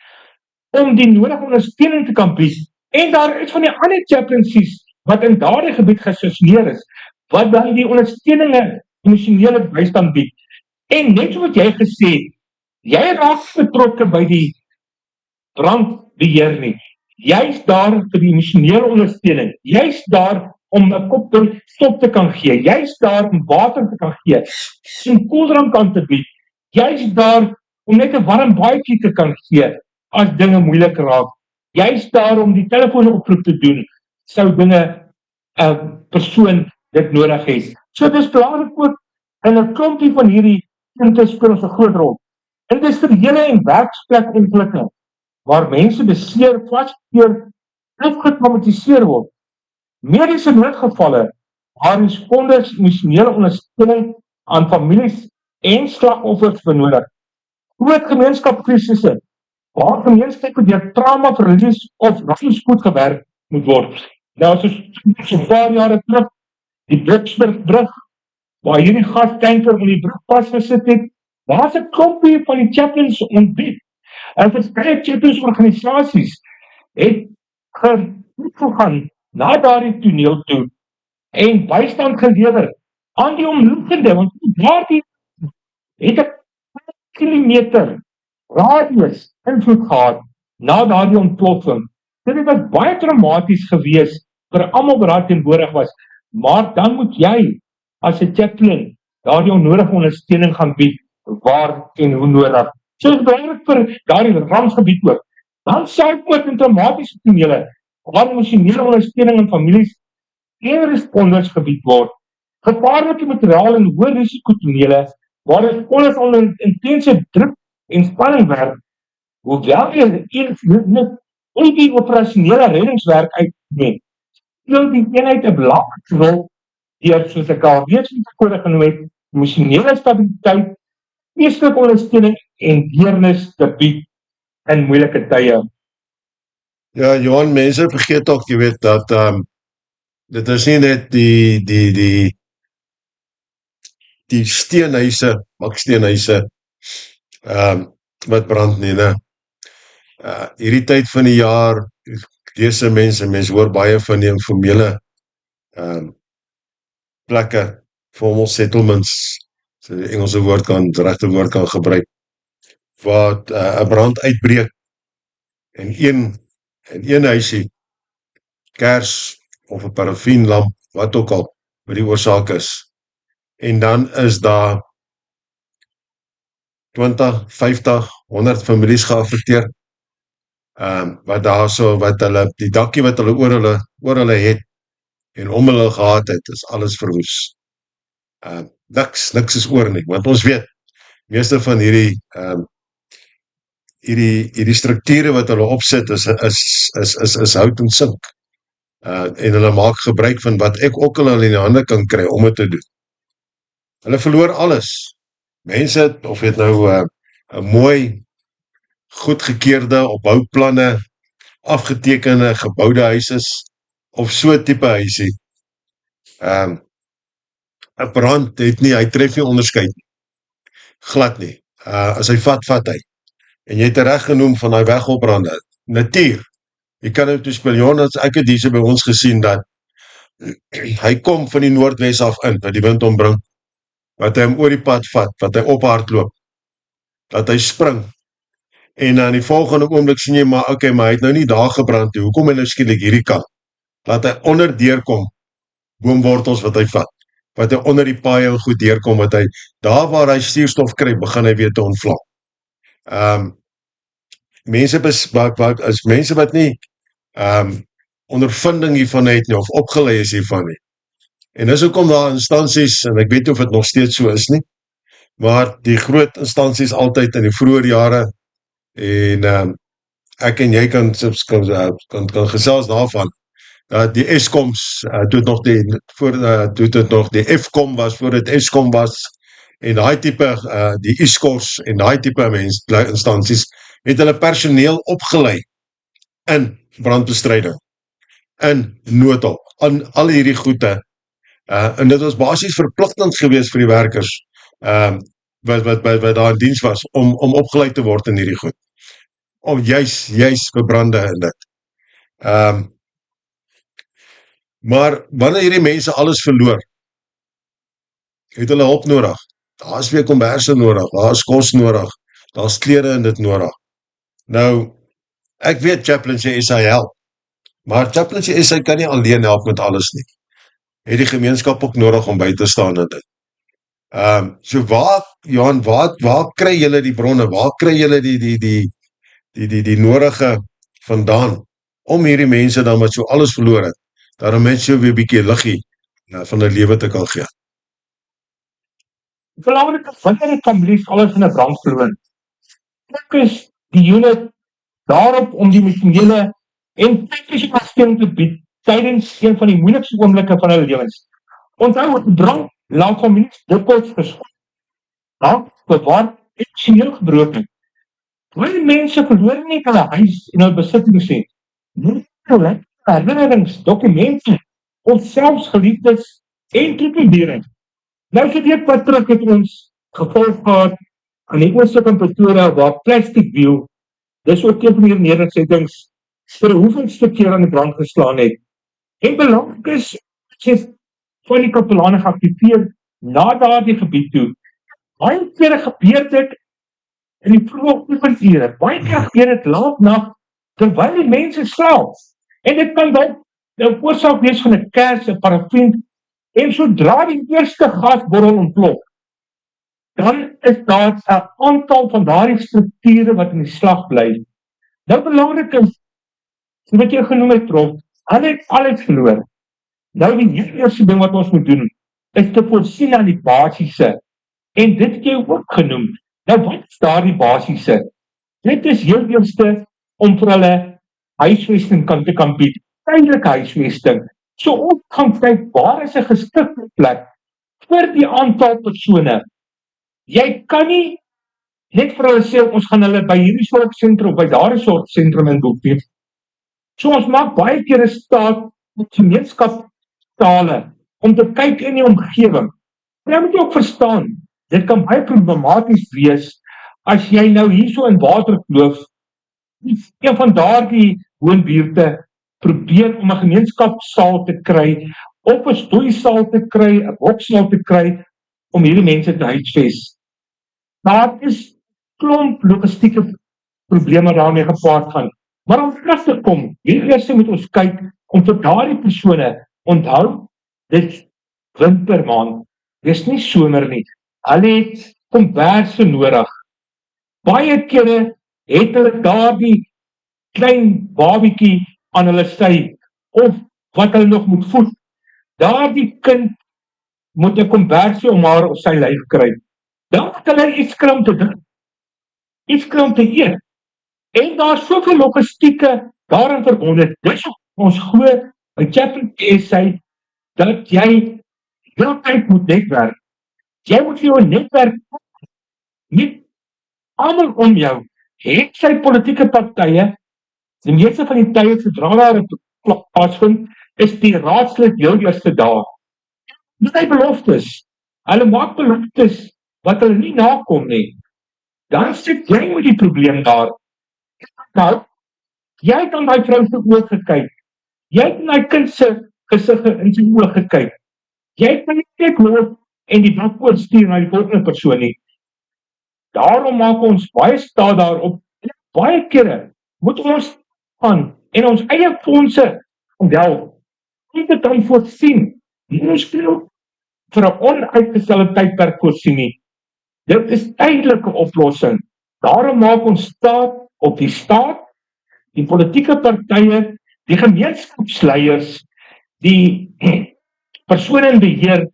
om die nodige ondersteuning te kan bied. En daar is van die ander chaplaincies wat in daardie gebied gestasioneer is, wat dan die ondersteuninge, emosionele bystand bied. En net wat jy gesê het, jy raak betrokke by die brandbeheer nie. Jy's daar vir die emosionele ondersteuning. Jy's daar om 'n kopstop te kan gee. Jy's daar om water te kan gee, 'n koeldrank aan te bied. Jy's daar om net 'n warm baadjie te kan gee as dinge moeilik raak. Jy's daar om die telefoonoproep te doen, sou dinge 'n persoon dit nodig het. So dis belangrik ook, en 'n klompie van hierdie punte speel ons 'n groot rol. Industriële en werksplek ongelukke, waar mense beseer, vasgekeer of getraumatiseer word. Mediese noodgevalle, waar responders emosionele ondersteuning aan families en slagoffers benodig. Groot gemeenskapskrisisse, waar gemeenskappe deur trauma, verlies of rampspoed gewerk moet word. Nou as ons so 'n paar jare terug, die Bliksburgbrug, waar hierdie gastanker in die brug vasgesit het, daar's 'n klompie van die chaplains ontbied. En verskeie chaplains organisasies het gegaan na daardie toneel toe en bystand gelewer aan die omliggende, want daardie het 'n kilometer radius invloed gehad na daardie ontploffing. Dit was baie traumaties gewees vir almal wat daar teenwoordig was, maar dan moet jy as 'n chaplain daardie onnodige ondersteuning gaan bied waar en hoe nodig. So is belangrik vir daardie rampsgebied ook. Dan sou ek ook in traumatiese tonele waar emosionele ondersteuning aan families en responders gebied word. Gevaarlike materiaal en hoë risiko tonele waar responders onder intense druk en spanning werk, hoewel jy die operasionele reddingswerk uitneem, speel die eenheid 'n belangrike rol deur, soos ek al reeds tevore genoem het, emosionele stabiliteit, geestelike ondersteuning en deernis te bied in moeilike tye. Ja, Johan, mense vergeet ook, jy weet, dat dit is nie net die steenhuise, baksteenhuise, wat brand nie, ne? Hierdie tyd van die jaar, dese mense hoor baie van die informele plekke, formal settlements, so die Engelse woord regte woord kan gebruik, wat 'n brand uitbreek, en een huisie, kers of 'n parafienlamp, wat ook al, wat die oorsaak is. En dan is daar 20, 50, 100 families geaffekteer, wat hulle, die dakkie wat hulle oor hulle het, en om hulle gehad het, is alles verwoes. Niks is oor nie, want ons weet, meeste van hierdie strukture wat hulle opsit, is hout en sink, en hulle maak gebruik van wat ek ook al in die hande kan kry, om het te doen. Hulle verloor alles. Mense, of het nou 'n mooi, goedgekeurde, op bouplanne, afgetekende, gebouwde huis is, of so type huisie. 'n brand het nie, hy tref nie onderskeid nie. Glad nie. As hy vat hy. En jy het reg genoem van die wegopbrande. Natuur. Jy kan nou toespeel, Jonas, ek het hier by ons gesien dat hy kom van die noordwes af in, wat die wind ombring, wat hy hom oor die pad vat, wat hy ophardloop, dat hy spring, en aan die volgende oomblik sien jy, maar hy het nou nie daar gebrand, hoekom hy nou skielik hierdie kant, laat hy onder deurkom, boomwortels wat hy vat, wat hy onder die paai en goed deurkom, wat hy, daar waar hy stuurstof kry, begin hy weer te ontvlam. Mense wat nie ondervinding hiervan het nie, of opgelei is hiervan nie. En dis ook om daar instansies, en ek weet of het nog steeds so is nie, maar die groot instansies altyd in die vroeë jare, en ek en jy kan gesels daarvan, dat die Escoms, toe het nog die Fcom was, voordat Eskom was, en die type, die Iskors, en die type instansies, het hulle personeel opgelei, in brandbestryding, in noodhulp, aan al hierdie goede, en dit was basies verpligtend gewees vir die werkers, wat daar in diens was, om opgeleid te word in hierdie goed, om juist verbrande in dit. Maar wanneer hierdie mense alles verloor, het hulle hulp nodig, daar is weer komberse nodig, daar is kos nodig, daar is klere in dit nodig. Nou, ek weet Chaplaincy SA help, maar Chaplaincy SA kan nie alleen help met alles nie. Het die gemeenskap ook nodig om by te staan in dit. So Johan, waar kry julle die bronne, waar kry julle die nodige vandaan, om hierdie mense dan wat so alles verloor het, daarom mense so weer bykie liggie van die lewe te kan gee. Belangrik is, wanneer die families alles in 'n brand verloor, fokus die unit daarop om die emosionele en fisiese ondersteuning te bied tydens een van die moeilikste oomblikke van hulle lewens. Onthou, die brand laat families dikwels geskok, bewaar emosioneel gebroken. Wanneer mense verloor nie hulle huis en hulle besittings het, nie hulle herinnerings, dokumente, of selfs geliefdes en toetendering. Nou gedeek wat terug het ons gevolg gehad aan die oorstuk in Pretoria, waar Plastic View, dis ook een van die nedersettings, vir hoeveelste keer aan die brand geslaan het. En belangrik is, van die kapelane geactiveer na daardie gebied toe. Baie kere gebeur dit in die vroege oggendure, baie keer gebeur dit laat nag, terwyl die mense slaap. En dit kan dan 'n oorsaak wees van 'n kers, 'n parafien, en sodra die eerste gasborrel ontplof, dan is daar 'n aantal van daardie strukture wat in die slag bly. Nou belangrik is, wat jy genoem het, Prof, hulle het alles verloor. Nou die eerste ding wat ons moet doen, is te voorsien aan die basiese, en dit het jy ook genoem. Nou wat is daar die basiese? Dit is heel eerste om vir hulle huisvesting te kan bied, tydelike huisvesting. So ons gaan kyk, waar is 'n geskikte plek vir die aantal persone? Jy kan nie net vir hulle sê, ons gaan hulle by hierdie soort sentrum, of by daardie soort sentrum in boek. So ons maak baie keer 'n staat met gemeenskapstale, om te kyk in die omgewing. Jy moet ook verstaan, dit kan baie problematies wees, as jy nou hierso in Waterkloof, een van daardie woonbuurte, probeer om 'n gemeenskapsaal te kry, of 'n stoeisaal te kry, 'n boksaal te kry, om hierdie mense te huisves. Daar is klomp logistieke probleme daarmee gepaard gaan. Maar om terug te kom, eers moet ons kyk, om vir daardie persone, onthou, dit wintermaand, dis nie somer nie, hulle het komberse nodig. Baie kere het hulle daardie klein babiekie aan hulle sy, of wat hulle nog moet voed. Daardie kind moet 'n kombersie om haar op sy lyf kry. Dan moet hulle iets kry om te drink, iets kry om te eet. En daar is soveel logistieke daarin verbonde. Dis ons glo by Chaplain SA dat jy heeltyd moet netwerk. Jy moet vir jou 'n netwerk nie almal om jou. Het sy politieke partye, die meeste van die tye sodra daar 'n klop plaasvind, is die raadslid heel eerste daar. Dit is beloftes. Hulle maak beloftes wat hulle nie nakom nie. Dan sit jy met die probleem daar. Nou, jy het aan daai vrou se oë gekyk. Jy het in daai kind se gesig in sy oë gekyk. Jy kan nie net loop en die blok oorstuur na die volgende persoon nie. Daarom maak ons baie staat daarop. Baie kere moet ons gaan en ons eie fondse onthou. Dit dan voorsien. Ons kan vir 'n onuitgestelde tydperk voorsien nie. Dit is tydelike oplossing. Daarom maak ons staat op die staat, die politieke partye, die gemeenskapsleiers, die persone in beheer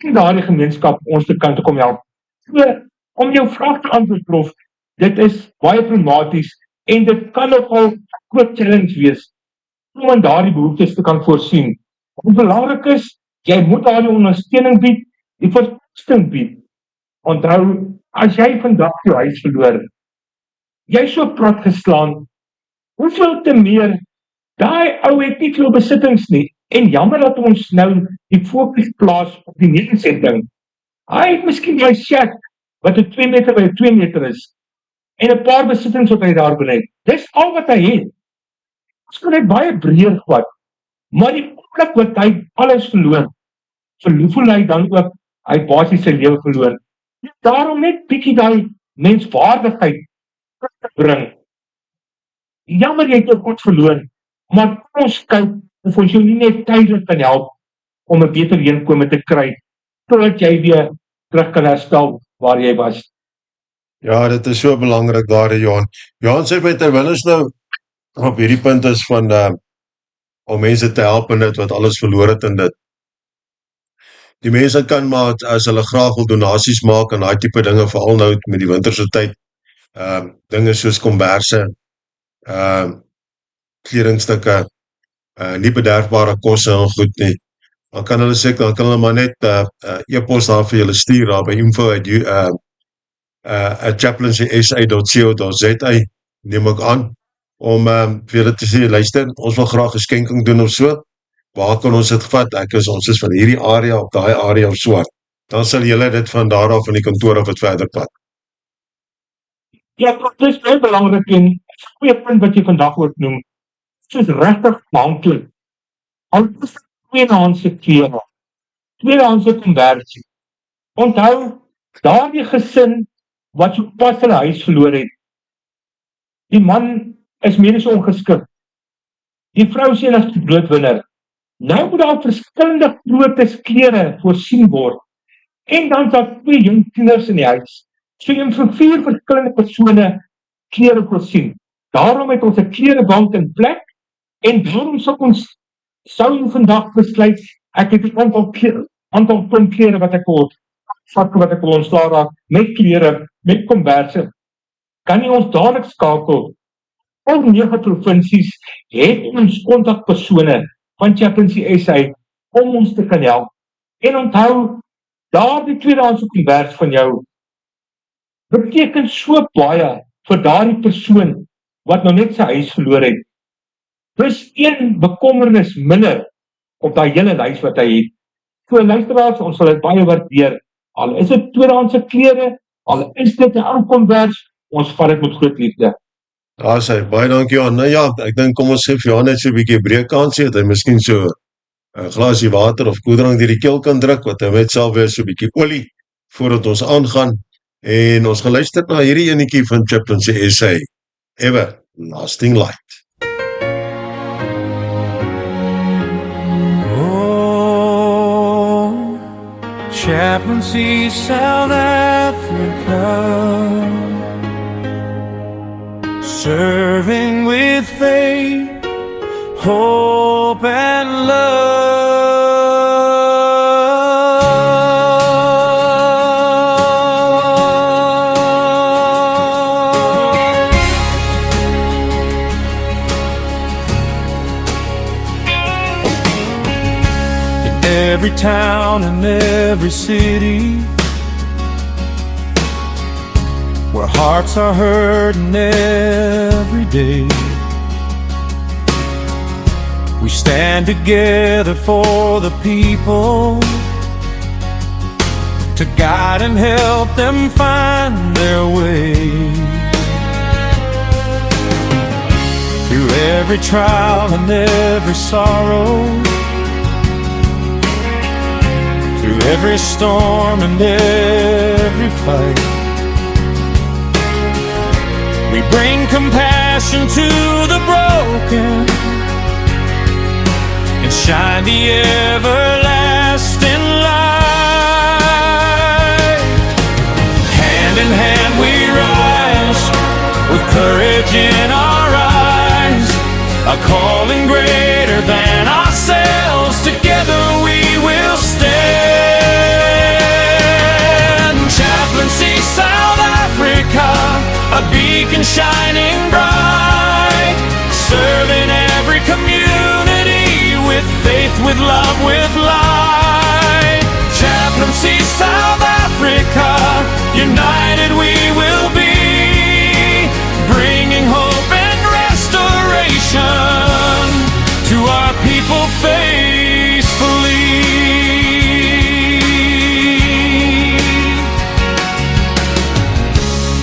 in daardie gemeenskap ons te kan kom help. So, om jou vraag te antwoord, prof, dit is baie problematies en dit kan nogal 'n groot challenge wees om aan daardie behoeftes te kan voorsien. Wat belangrik is, jy moet daardie ondersteuning bied, die verpligting bied. Onthou, as jy vandag jou huis verloor, jy is so plat geslaan, hoeveel te meer, daai ou het nie veel besittings nie, en jammer dat ons nou die fokus plaas op die nedersetting. Hy het miskien die shack, wat 'n 2 meter by 'n 2 meter is, en 'n paar besittings wat hy daar binne het. Dis al wat hy het. Ons kan dit baie breër vat, maar die oomblik wat hy alles verloor, voel hy dan ook, hy basies sy lewe verloor. Daarom net bietjie daai menswaardigheid te bring. Jammer jy het jou God verloor, maar ons kyk of ons jou nie net tydelik kan help om 'n beter heenkome te kry, totdat jy weer terug kan herstel waar jy was. Ja, dit is so belangrik daar, Johan. Johan sê my terwyl ons nou op hierdie punt is van om mense te help in dit wat alles verloor het in dit. Die mense kan maar, as hulle graag wil donasies maak en daai tipe dinge, veral nou met die winterse tyd, dinge soos komberse, kledingstukke, nie bederfbare kosse en goed nie. Dan kan hulle sê, dan kan hulle maar net e-pos daar vir julle stuur, daar by info@chaplainsa.co.za, neem ek aan, om vir julle te sê, luister, ons wil graag 'n skenking doen of so, waar kan ons dit vat? Ons is van hierdie area of daai area of swart. Dan sal julle dit van daar af van die kantoor of het verder pad. Ja, dit is baie belangrik en 'n goeie punt wat jy vandag ook noem. Dit is regtig afhanklik. Al is dit tweedehandse klere, tweedehandse konversie. Onthou, daardie gesin wat so pas hulle huis verloor het, die man is medies ongeskik. Die vrou sê as die broodwinner. Nou moet daar verskillende grootes klere voorsien word. En dan is daar 2 jong kinders in die huis. So jy vir 4 verskillende persone klere voorsien. Daarom het ons 'n klerebank in plek en daarom sou jy vandag besluit, ek het 'n aantal klere wat ek wil, sakke wat ek wil ontstaan raak, met klere, met komberse, kan nie ons dadelik skakel. Al 9 provinsies het ons kontakpersone van Chaplain SA om ons te kan help. En onthou, daardie tweedehandse kombers van jou beteken so baie vir daardie persoon wat nou net sy huis verloor het. Dis een bekommernis minder op daai hele lys wat hy het. So luisteraars, ons sal dit baie waardeer. Al is dit tweedehandse klere, al is dit 'n ou kombers, ons vat dit met groot liefde. Daar sê, baie dankie Johan. Nou ja, ek dink kom ons gee vir Johan net so 'n bietjie breekkansie, dat hy miskien so 'n glasie water of koeldrank deur die keel kan druk, wat hy met self weer so 'n bietjie olie, voordat ons aangaan, en ons geluister na hierdie enetjie van Chaplain SA, Everlasting Light. Chaplaincy South Africa, serving with faith, hope and love. In every town and every city, where hearts are hurting every day, we stand together for the people, to guide and help them find their way. Through every trial and every sorrow, through every storm and every fight, we bring compassion to the broken and shine the everlasting light. Hand in hand we rise, with courage in our eyes, a calling greater than ourselves. Together we will stand. Chaplaincy South Africa, a beacon shining bright, serving every community with faith, with love, with light. Chaplaincy South Africa, united we will be, bringing hope and restoration to our people faithfully.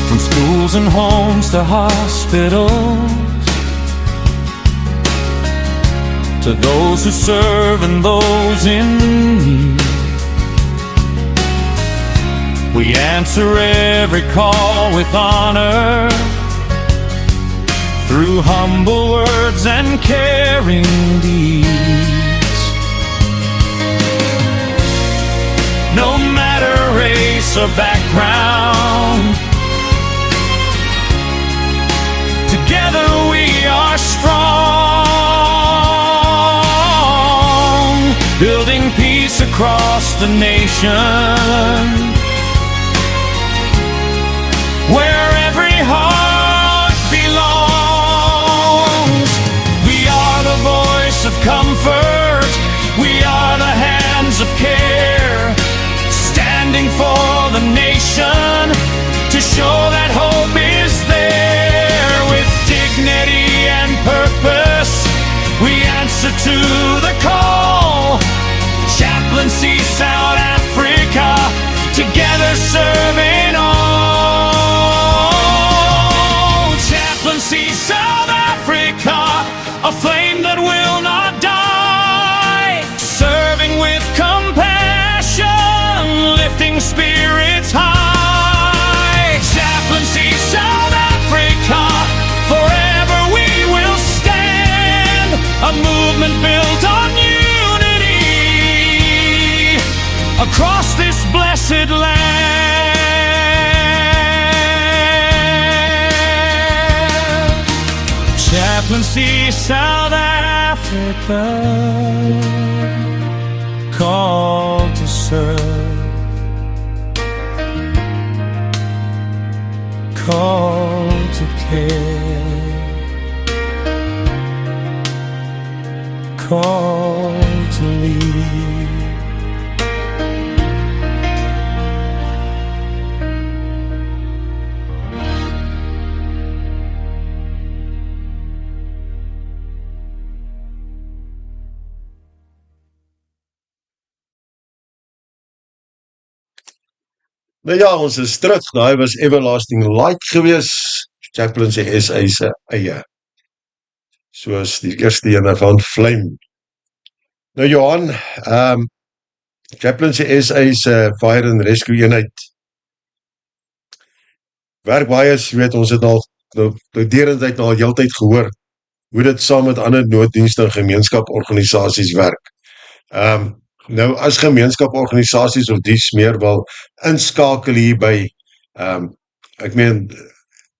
From schools and homes to hospitals, to those who serve and those in need, we answer every call with honor, through humble words and caring deeds. No matter race or background, together we are strong, building peace across the nation, where every heart belongs. We are the voice of comfort, we are the hands of care, standing for the nation, to show that hope is there. With dignity and purpose, we answer to the call. Chaplaincy South Africa, together serving all. Chaplaincy South Africa, a flame that will not die, serving with compassion, lifting spirits high. Chaplaincy South Africa, forever we will stand, a movement built on unity across this blessed land. Chaplaincy South Africa, called to serve, called to care, called to lead. Nou ja, ons is terug. Daai was Everlasting Light gewees. Chaplaincy SA se eie. Soos die eerste ene van Flame. Nou Johan, Chaplaincy SA se Fire and Rescue eenheid werk baie, jy weet, ons het al derendheid al heeltyd gehoor hoe dit saam met ander nooddienste en gemeenskaporganisasies werk. Nou as gemeenskaporganisasies of dies meer wil inskakel hier by, ek meen,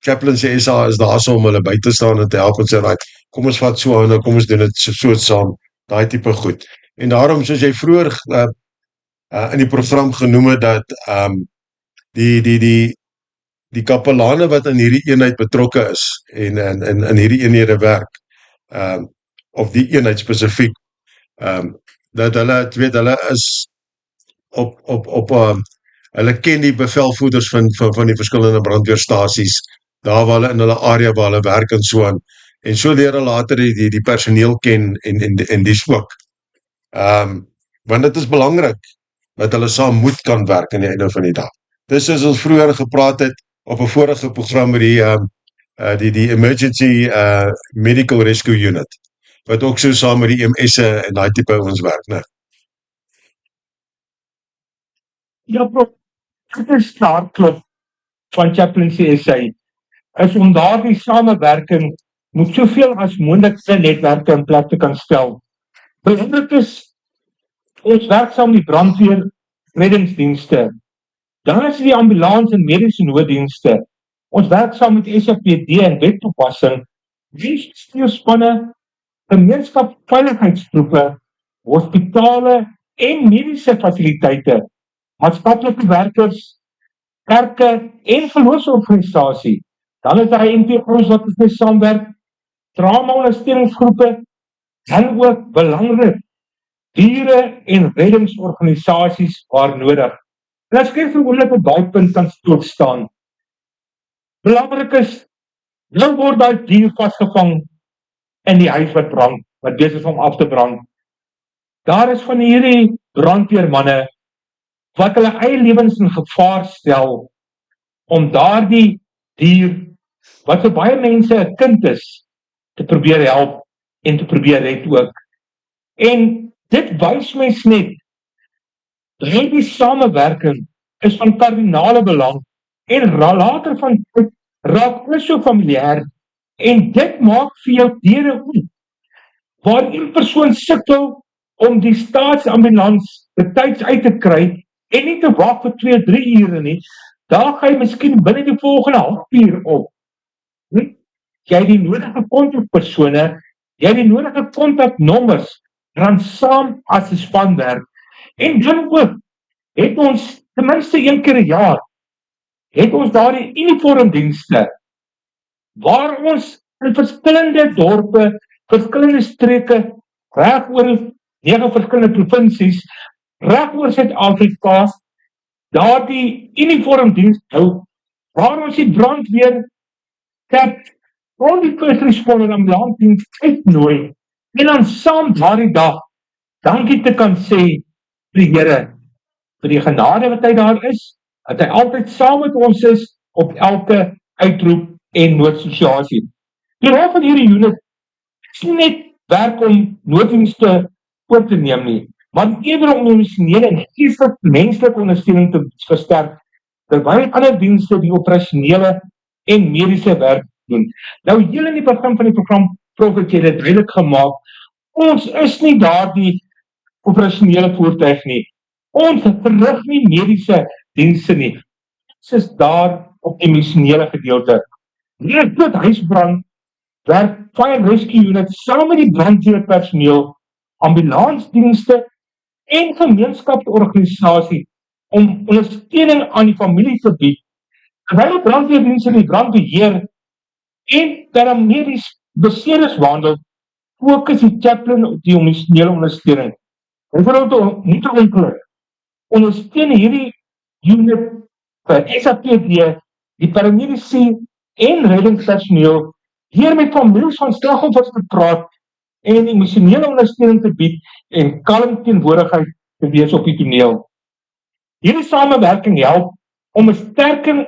Chaplains SA is daar so om hulle by te staan en te help en sê, right, kom ons vat so aan, kom ons doen dit so saam, daai tipe goed. En daarom, soos jy vroeër in die program genoem het, dat die kapelane wat in hierdie eenheid betrokke is, en in hierdie eenhede werk, of die eenheid spesifiek, dat hulle is hulle ken die bevelvoerders van die verskillende brandweerstasies, daar waar hulle in hulle area waar hulle werk en so aan, en so leer hulle later die personeel ken en dies ook. Want dit is belangrik dat hulle saam moet kan werk aan die einde van die dag. Dis soos ons vroeër gepraat het op 'n vorige program met die Emergency Medical Rescue Unit, wat ook so saam met die EMS'e en daai tipe ouens werk, né? Ja, prof, dit is startklop van Chaplains SA, is om daardie samewerking moet soveel as moontlik se netwerke in plek te kan stel. Belangrik is, ons werk saam met die brandweer, reddingsdienste, dan is die ambulans en mediese nooddienste, ons werk saam met SAPD en wettoepassing, dienststuurspanne, gemeenskapsveiligheidsgroepe, hospitale en mediese fasiliteite, maatskaplike werkers, kerke en geloofsorganisasie. Dan is daar NPO's wat ons mee saamwerk, trauma-ondersteuningsgroepe, dan ook belangrik, diere en reddingsorganisasies waar nodig. En as ek vir oorlik op daai punt kan staan, belangrik is, nou word daai dier vasgevang in die huis wat brand, wat besig is om af te brand. Daar is van hierdie brandweermanne wat hulle eie lewens in gevaar stel om daardie dier, wat vir baie mense 'n kind is, te probeer help en te probeer red ook. En dit wys mens net, die samewerking is van kardinale belang en later van tyd raak alles so familiêr en dit maak vir jou deure oop. Waar een persoon sukkel om die staatsambulans betyds uit te kry en nie te wag vir 2-3 ure nie, daar gaan jy miskien binne die volgende halfuur op. Jy het die nodige kontakpersone, jy het die nodige kontaknommers, dan saam as 'n span werk. En dan ook, het ons, ten minste 1 keer 'n jaar, het ons daardie uniformdienste, waar ons in verskillende dorpe, verskillende streke, reg oor 9 verskillende provinsies, reg oor Suid-Afrika, daardie uniformdiens hou, waar ons die brandweer, al die first responder en ambulansdiens uitnooi, en dan saam daardie dag, dankie te kan sê, die Here, vir die genade wat hy daar is, dat hy altyd saam met ons is, op elke uitroep en noodsituasie. Die rol van hierdie unit, is nie net werk om nooddienste oor te neem nie, maar eerder om emosionele en geestelike menslike ondersteuning te versterk, terwyl ander dienste die operasionele en mediese werk doen. Nou, hier in die program van die program, prof, het jy dit duidelik gemaak, ons is nie daardie operasionele voertuig nie, ons verrig nie mediese dienste nie, ons is daar op die emosionele gedeelte. Hier dit huisbrand, werk Fire Rescue Unit saam met die brandweerpersoneel, ambulansdienste en gemeenskapsorganisasie om ondersteuning aan die familie te bied, terwyl brandweerdienste die brand beheer en paramedies beseerdes behandel, fokus die chaplain op die emosionele ondersteuning. En vir ons nie te ongeluk, ondersteun hierdie unit vir SAPD, die paramedici en reddingspersoneel, hier met families van slagoffers te praat en emosionele ondersteuning te bied en kalm teenwoordigheid te wees op die toneel. Hierdie samewerking help om 'n sterker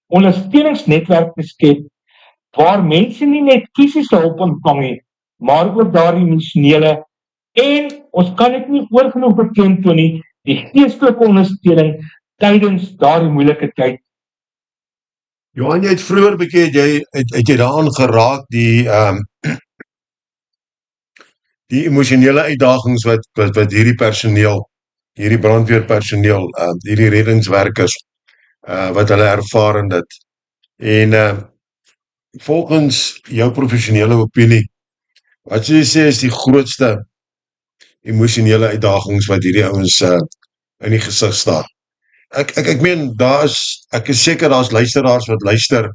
ondersteuningsnetwerk te skep, waar mense nie net fisiese hulp ontvang nie, maar ook daardie emosionele, en ons kan dit nie oorgenoeg beklemtoon nie, die geestelike ondersteuning tydens daardie moeilike tyd. Johan, jy het vroeër bietjie, het jy daaraan geraak, die emosionele uitdagings wat hierdie personeel hierdie brandweerpersoneel, hierdie reddingswerkers, wat hulle ervaar in dit. En volgens jou professionele opinie, wat sou jy sê is die grootste emosionele uitdagings wat hierdie ouens in die gesig staan? Ek meen, ek is seker daar's luisteraars wat luister,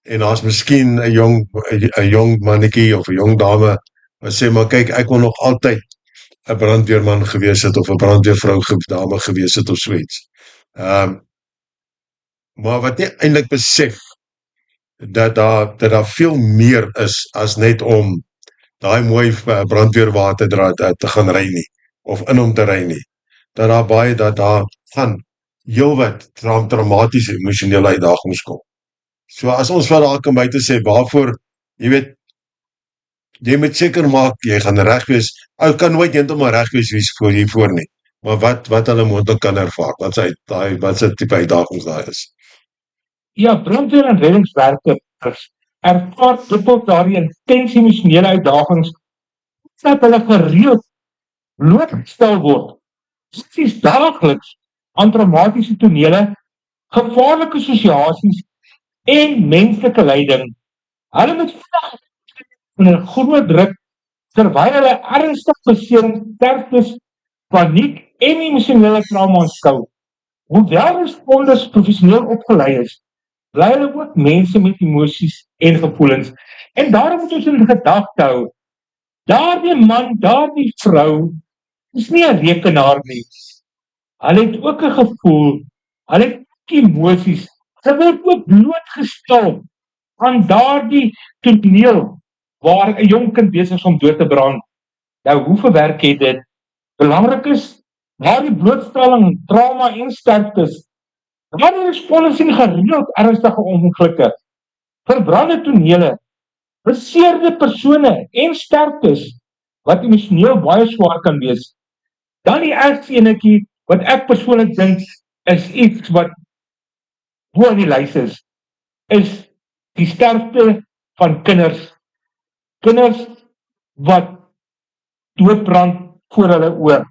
en daar's miskien 'n jong mannetjie of 'n jong dame wat sê, maar kyk, ek wil nog altyd 'n brandweerman gewees het of 'n brandweervrou dame gewees het of so iets. Maar wat nie eintlik besef dat daar veel meer is as net om daai mooi brandweerwater te gaan ry nie, of in hom te ry nie. Dat daar gaan heelwat traumaties emosionele uitdagings kom. So as ons wat daar kan buite sê, waarvoor, jy weet, jy moet seker maak, jy gaan reg wees, ou kan nooit heeltemal reg wees voor hiervoor nie, maar wat hulle moontlik kan ervaar, wat se tipe uitdagings daar is. Ja, brandweer en reddingswerkers ervaar dikwels daardie intense emosionele uitdagings dat hulle gereeld blootgestel word, sies daagliks aan traumatiese tonele, gevaarlike situasies en menslike lyding. Hulle moet vinnig onder groot druk terwyl hulle ernstig besering, sterftes, paniek en emosionele trauma aanskou. Hoewel responders professioneel opgelei is, bly hulle ook mense met emosies en gevoelens. En daarom moet ons in gedagte hou, daardie man, daardie vrou, is nie 'n rekenaar nie. Hulle het ook 'n gevoel, hulle het ook emosies, sy word ook blootgestel aan daardie toneel waar 'n jong kind besig is om dood te brand. Nou, hoe verwerk jy dit? Belangrik is, waar die blootstelling, trauma en sterftes, waar die responders sien gereeld ernstige ongelukke, verbrande tonele, beseerde persone en sterftes, wat emosioneel baie swaar kan wees. Dan die ergste enetjie, wat ek persoonlik dink, is iets wat bo in die lys is die sterfte van kinders. Kinders wat doodbrand voor hulle oë.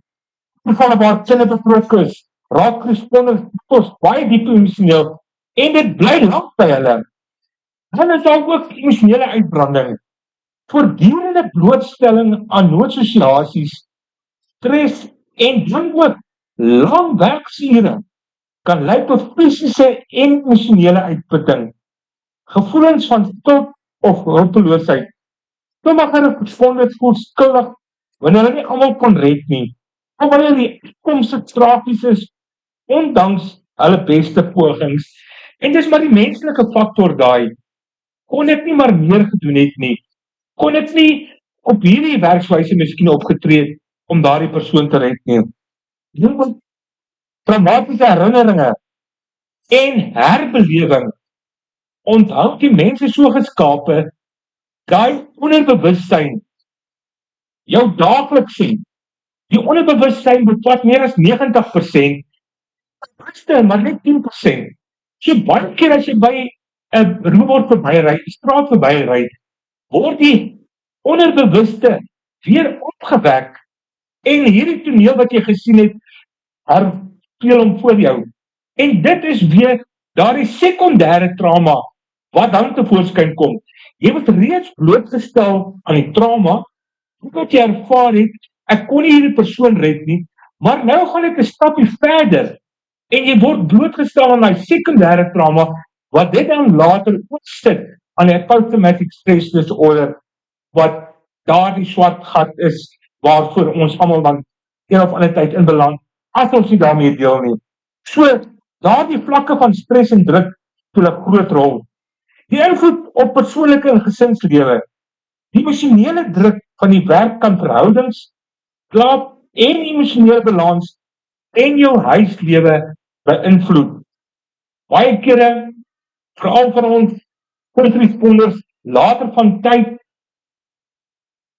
In gevalle waar kinders betrokke is, raak responders baie diep emosioneel, en dit bly lank by hulle. Dan is daar ook emosionele uitbranding, voortdurende blootstelling aan noodsituasies, stres en dan ook lang werksure kan lei tot fisiese en emosionele uitputting. Gevoelens van skuld of hulpeloosheid. Sommige responders voel skuldig wanneer hulle nie almal kon red nie, of wanneer die uitkomste tragies is, ondanks hulle beste pogings. En dis maar die menslike faktor daai. Kon ek nie maar meer gedoen het nie? Kon ek nie op hierdie werkswyse miskien opgetree om daardie persoon te red nie? Traumatiese herinneringe en herbelewing onthou die mense so geskape, daai onderbewussyn jou daagliks sien. Die onderbewussyn bevat meer as 90%, maar net 10%. So baie keer as jy by 'n roebord verbyry, straat verbyry, word die onderbewuste weer opgewek en hierdie toneel wat jy gesien het, herspeel hom voor jou. En dit is weer daardie sekondêre trauma wat dan tevoorskyn kom. Jy word reeds blootgestel aan die trauma, wat jy ervaar het, ek kon nie hierdie persoon red nie, maar nou gaan ek 'n stapie verder, en jy word blootgestel aan die sekondêre trauma, wat dit dan later opsit aan die post-traumatic stress disorder, wat daardie swart gat is, waarvoor ons almal dan een of ander tyd in beland, as ons nie daarmee deel nie. So, daardie vlakke van stres en druk speel 'n groot rol. Die invloed op persoonlike en gesinslewe, die emosionele druk van die werkkant verhoudings, slaap en emosionele balans en jou huislewe beïnvloed. Baie kere, veral vir ons responders, later van tyd,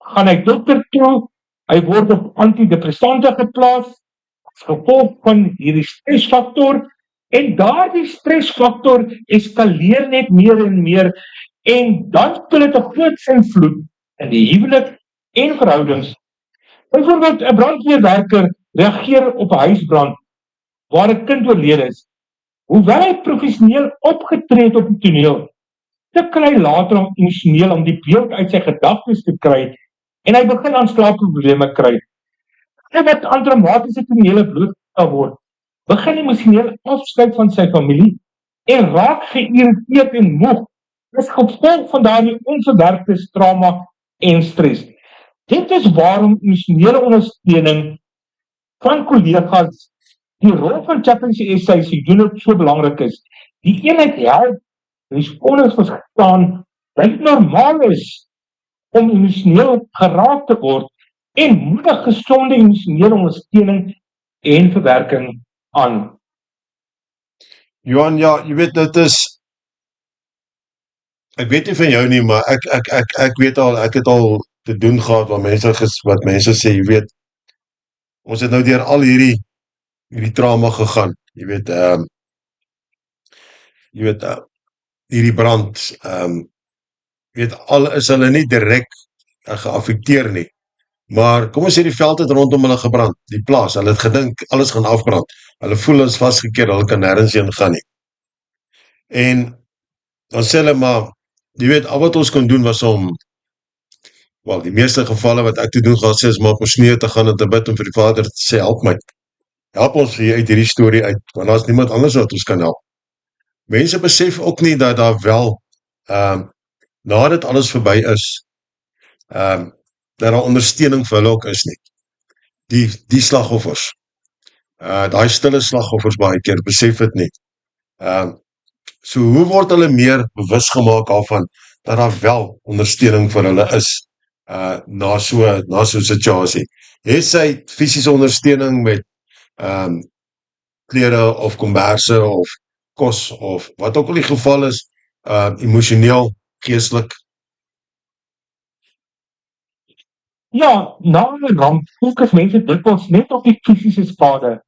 gaan hy dokter toe, hy word op antidepressante geplaas, as gevolg van hierdie stresfaktor, en daardie stresfaktor eskaleer net meer en meer, en dan speel dit 'n groot invloed in die huwelik en verhoudings. Byvoorbeeld, 'n brandweerwerker reageer op 'n huisbrand waar 'n kind oorlede is. Hoewel hy professioneel opgetree het op die toneel, sukkel hy later om emosioneel om die beeld uit sy gedagtes te kry en hy begin aan slaapprobleme kry. En wat aan dramatiese tonele blootgestel word, begin emosioneel afskeid van sy familie en raak geïrriteerd en moeg. Dis gevolg van daardie onverwerkte trauma en stres. Dit is waarom emosionele ondersteuning van kollegas, die rol van Chaplains SA se unit so belangrik is. Die eenheid help responders verstaan dat dit normaal is om emosioneel geraak te word en moedig gesonde emosionele ondersteuning en verwerking aan. Johan, ja, jy weet, dit is, ek weet nie van jou nie, maar ek weet al, ek het al te doen gehad wat mense sê, jy weet, ons het nou deur al hierdie trauma gegaan, jy weet, hierdie brand, jy weet, al is hulle nie direk geaffekteer nie, maar kom ons sê die veld het rondom hulle gebrand, die plaas, hulle het gedink, alles gaan afbrand, hulle voel ons vastgekeer, hulle kan nergens heen gaan nie, en dan sê hulle maar, jy weet, al wat ons kon doen was om, wel, die meeste gevalle wat ek te doen gehad sê, is maar op ons knieë te gaan en te bid, en vir die Vader te sê, help my, help ons hier uit hierdie storie uit, want daar is niemand anders wat ons kan help. Mense besef ook nie dat daar wel, nadat alles verby is, dat daar ondersteuning vir hulle ook is nie. Die slagoffers, die stille slagoffers baie keer, besef het nie. So hoe word hulle meer bewus gemaak daarvan, dat daar wel ondersteuning vir hulle is, na so situasie. Het sy fisiese ondersteuning met klere of komberse of kos of wat ook al die geval is, emosioneel, geestelik. Ja, na 'n ramp fokus mense dikwels net op die fisiese skade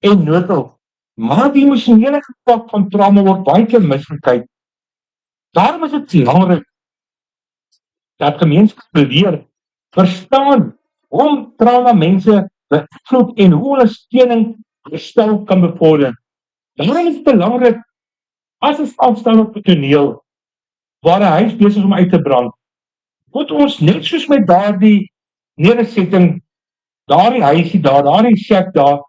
en noodhulp, maar die emosionele impak van trauma word baie keer misgekyk. Daarom is dit belangrik dat gemeenskappe leer, verstaan hoe trauma mense beïnvloed en hoe ondersteuning herstel kan bevorder. Daarom is dit belangrik as 'n afstand op 'n toneel waar 'n huis besig is om uit te brand, moet ons net soos met daardie nedersetting, daardie huisie daar, daardie shack daar,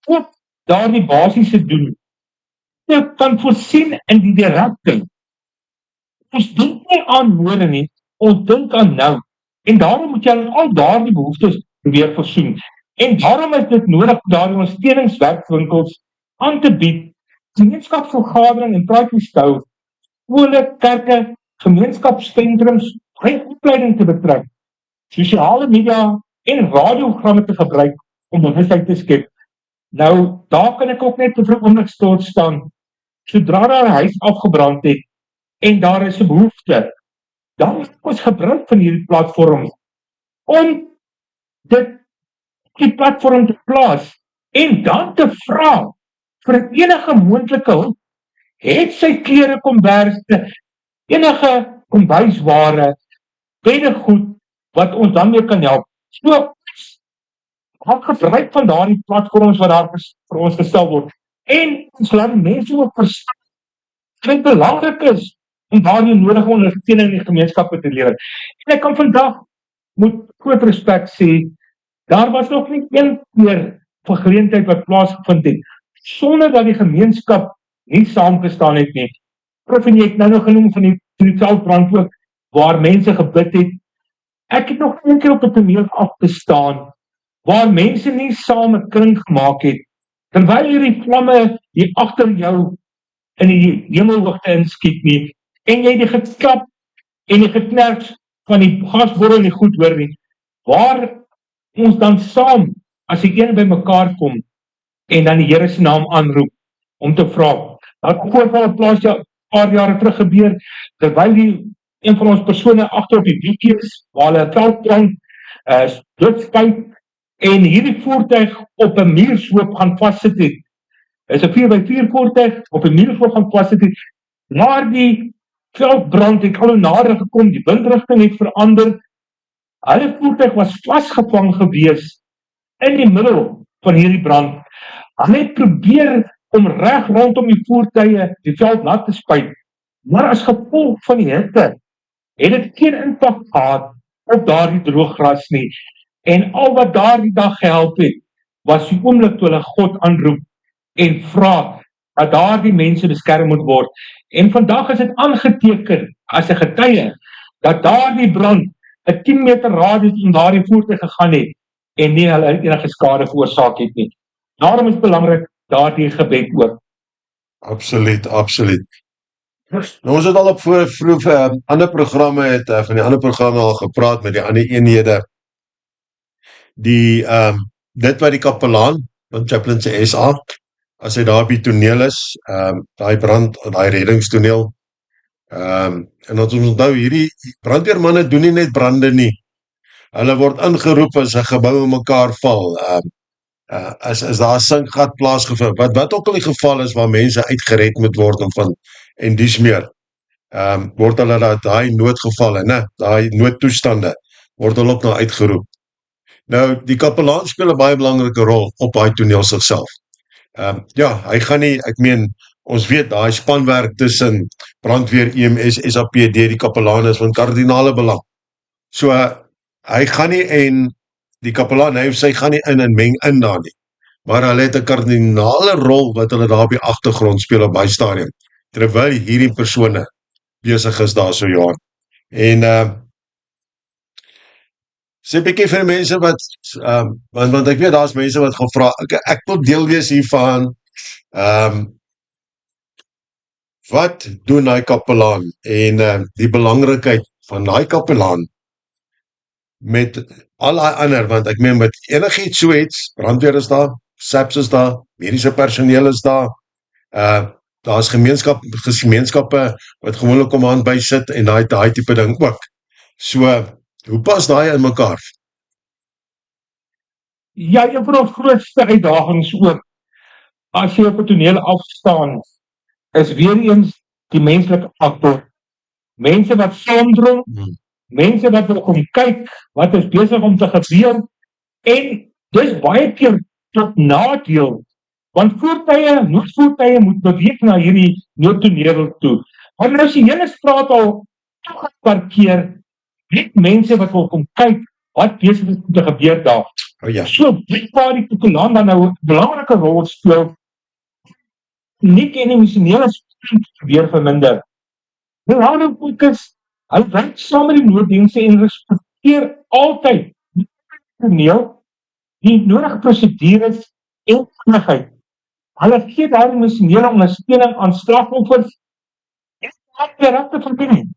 ook daardie basiese doen. Dit kan voorsien in die direkting. Ons dink nie aan môre nie, ons dink aan nou. En daarom moet jy al daardie behoeftes probeer voorsien. En daarom is dit nodig daardie ondersteuningswerkwinkels aan te bied, gemeenskapsvergadering en praatjies te hou, skole, kerke, gemeenskapssentrums, opleiding te betrek, sosiale media en radioprogramme te gebruik om bewustheid te skep. Nou, daar kan ek ook net vir 'n oomblik stil staan. Sodra daar 'n huis afgebrand het en daar is 'n behoefte, dan is ons gebruik van hierdie platforms om die platform te plaas en dan te vra vir enige moontlike hulp. Het sy klere, komberse, enige kombuisware, beddegoed wat ons dan mee kan help. So, maak gebruik van daardie platforms wat daar vir ons gestel word. En ons laat mense ook verstaan dat dit belangrik is om daardie nodige ondersteuning in die gemeenskappe te lewer. En ek kan vandag met groot respek sê, daar was nog nie een keer vergeleentheid wat plaasgevind het, sonder dat die gemeenskap nie saamgestaan het nie. Prof, en jy het nou nog genoem van die veldbrand ook, waar mense gebid het. Ek het nog een keer op 'n toneel afgestaan, waar mense nie saam 'n kring gemaak het, terwyl hierdie vlamme hier agter jou in die hemelhoogte inskiet nie, en jy die geklap en die geknars van die gasborde nie goed hoor nie, waar ons dan saam, as die een by mekaar kom, en dan die Here se naam aanroep, om te vra. Dat voorval 'n paar jare terug gebeur, terwyl een van ons persone agter op die wiek is, waar hulle 'n veldbrand doodskyk, en hierdie voertuig op 'n muursloop gaan vassit het. Is 'n 4x4 voertuig op 'n muursloop gaan vassit het, maar die veldbrand het al nader gekom, die windrigting het verander, hulle voertuig was vasgevang gewees in die middel van hierdie brand. Hulle het probeer om reg rondom die voertuie die veld nat te spuit, maar as gevolg van die hitte het dit geen impak gehad op daardie droëgras nie. En al wat daardie dag gehelp het, was die oomblik toe hulle God aanroep en vra dat daardie mense beskerm moet word. En vandag is dit aangeteken as 'n getuie dat daardie brand 'n 10 meter radius om daardie voertuig gegaan het en nie hulle enige skade veroorsaak het nie. Daarom is belangrik daardie gebed ook. Absoluut, absoluut. Nou, ons het al op vroeg ander programme van die ander programme al gepraat met die ander eenhede. Dit wat die kapelaan van Chaplains SA, as hy daar op die toneel is, daai brand, daai reddingstoneel, en ons onthou, hierdie brandweermanne doen nie net brande nie. Hulle word ingeroep as 'n gebou in mekaar val, as daar 'n sinkgat plaasgevind, wat ook al die geval is waar mense uitgered moet word en dies meer, word hulle daai noodgevalle, daai noodtoestande, word hulle ook nou uitgeroep. Nou, die kapelaan speel 'n baie belangrike rol op daai toneel sigself. Ja, hy gaan nie, ek meen, ons weet, daai spanwerk tussen brandweer, EMS, SAPD, die kapelaan is van kardinale belang. So, hy gaan nie en die kapelaan, hy of sy gaan nie in en meng in daar nie. Maar hulle het 'n kardinale rol wat hulle daar op die agtergrond speel op baie stadium, terwyl hierdie persone besig is daar so Johan. En sê bietjie vir mense wat, want ek weet daar's mense wat gevra, ek wil deel wees hiervan, wat doen daai kapelaan en die belangrikheid van daai kapelaan met al die ander, want ek meen met enigiets so iets, brandweer is daar, SAPS is daar, mediese personeel is daar, daar is gemeenskappe wat gewoonlik om aan by sit en daai tipe ding ook. So, hoe pas daai in mekaar? Ja, een van ons grootste uitdagings ook, as jy op 'n toneel afstaan, is weer eens die menslike faktor. Mense wat saamdrom, mense wat wil kom kyk, wat is besig om te gebeur, en dis baie keer tot nadeel, want noodvoertuie moet beweeg na hierdie noodtoneel toe. Maar nou as die hele straat al toegeparkeer, net mense wat wil kom kyk, wat besig is om te gebeur daar. Oh ja. So, dit waar die kapelaan dan nou 'n belangrike rol speel, nie en emosionele steun weer verminder. Belangrijk ook is, hy werk saam met die nooddienste en respekteer altyd die nodige prosedures en veiligheid. Hulle gee daar emosionele ondersteuning aan slagoffers en direkte verbinding.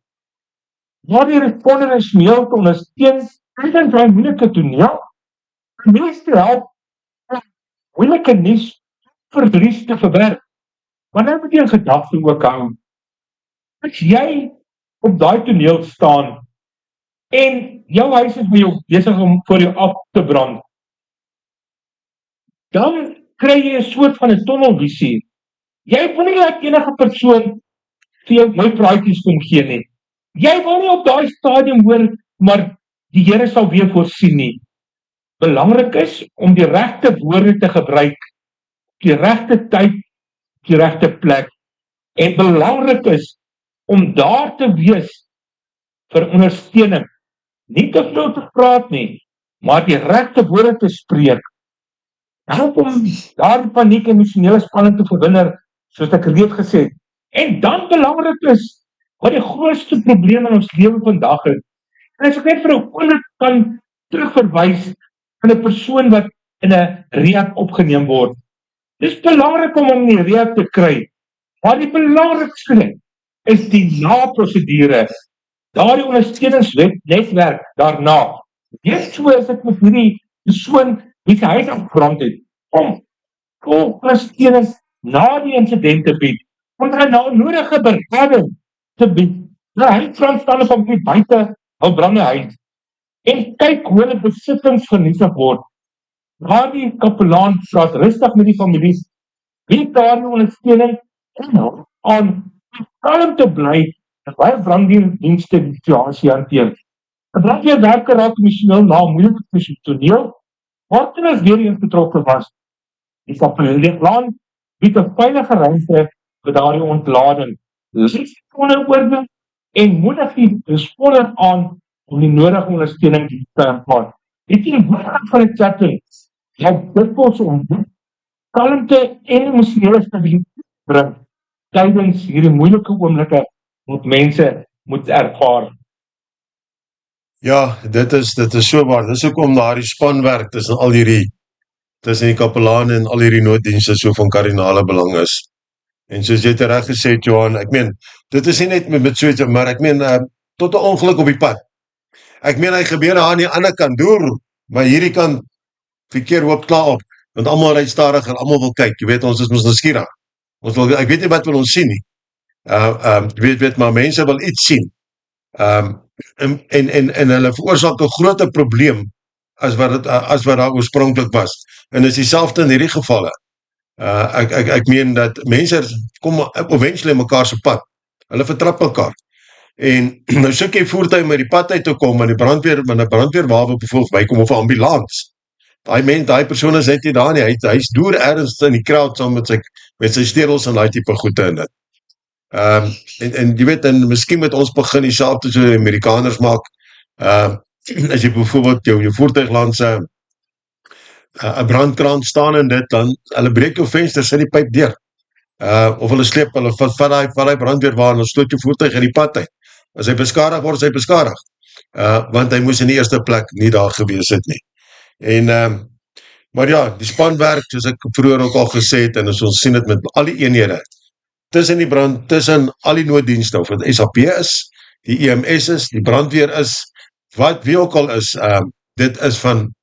Waar die responder emosioneel te ondersteun, en die moeilike toneel, die meeste help om moeilike nuus verdries te verwerk. Maar nou moet jy 'n gedagte ook hou. As jy op daai toneel staan en jou huis is by jou besig om voor jou af te brand, dan kry jy 'n soort van 'n tunnelvisie. Jy wil nie dat enige persoon vir jou mooi praatjies kom gee nie. Jy wil nie op daai stadium hoor, maar die Here sal weer voorsien nie. Belangrik is om die regte woorde te gebruik, die regte tyd, die regte plek. En belangrik is om daar te wees vir ondersteuning. Nie te veel te praat nie, maar die regte woorde te spreek. Help om daar paniek en emosionele spanning te verminder, soos ek reeds gesê het. En dan belangrik is, wat die grootste probleem in ons lewe vandag is, en as ek net vir 'n oomblik kan terugverwys aan 'n persoon wat in 'n rehab opgeneem word. Dis belangrik om hom in die rehab te kry, maar die belangrikste is die na-prosedure, daardie ondersteuningsnetwerk daarna. Net so is dit met hierdie persoon wie sy huis afgebrand het, om ondersteuning na die insident te bied, om hy nou nodige berading te bied. Nou, hy brandstande van die buite hul brande huis, en kyk hoe hulle besittings vernietig word. Waar die kapelaan praat rustig met die families, bied daar die ondersteuning en help aan kalm te bly, en baie branddienste die situasie hanteer. 'n Brandweerwerker raak emosioneel na moeilike toneel, waar kinders weer eens betrokke was, Die Kapelaan bied 'n veilige ruimte vir daardie ontlading. Lees onderhoorde en moedig die responder aan om die nodige ondersteuning te ervaar. Die teenwoordigheid van 'n chaplain help dikwels om kalmte en emosionele stabiliteit bring tydens hierdie moeilike oomblikke wat mense moet ervaar. Ja, dit is so waar. Dis hoekom daardie spanwerk tussen die kapelaan en al hierdie nooddienste so van kardinale belang is. En soos jy reg gesê het, Johan, ek meen, dit is nie net met so iets, maar ek meen, tot 'n ongeluk op die pad. Ek meen, hy gebeur aan die ander kant deur, maar hierdie kant verkeer hoop klaar op, want almal ry stadig en almal wil kyk. Jy weet, ons is mos nuuskierig. Ek weet nie wat wil ons sien nie. Weet, maar mense wil iets sien. En hulle veroorsaak 'n groter probleem as wat daar oorspronklik was. En is dieselfde in hierdie gevalle. Ek meen dat mense kom eventually mekaar se pad. Hulle vertrap mekaar. En nou soek jy voertuig met die pad uit te kom, en die brandweerwapen bijvoorbeeld bykom, of 'n ambulans. Daai persoon is net nie daar nie. Hy's deur ergens in die crowd saam met sy sterels en daai tipe goede in dit. En jy weet, en miskien met ons begin dieselfde so die Amerikaners maak. As jy bijvoorbeeld jou voertuig langs 'n brandkraan staan en dit, dan hulle breek jou venster, sit die pyp deur. Of hulle sleep, hulle vat die brandweerwa en stoot jou voertuig in die pad uit. As hy beskadig word, is hy beskadig. Want hy moes in die eerste plek nie daar gewees het nie. Maar ja, die spanwerk, soos ek vroeër ook al gesê het, en as ons sien dit met al die eenhede, tussen al die nooddienste, of het SAP is, die EMS is, die brandweer is, wie ook al is, dit is van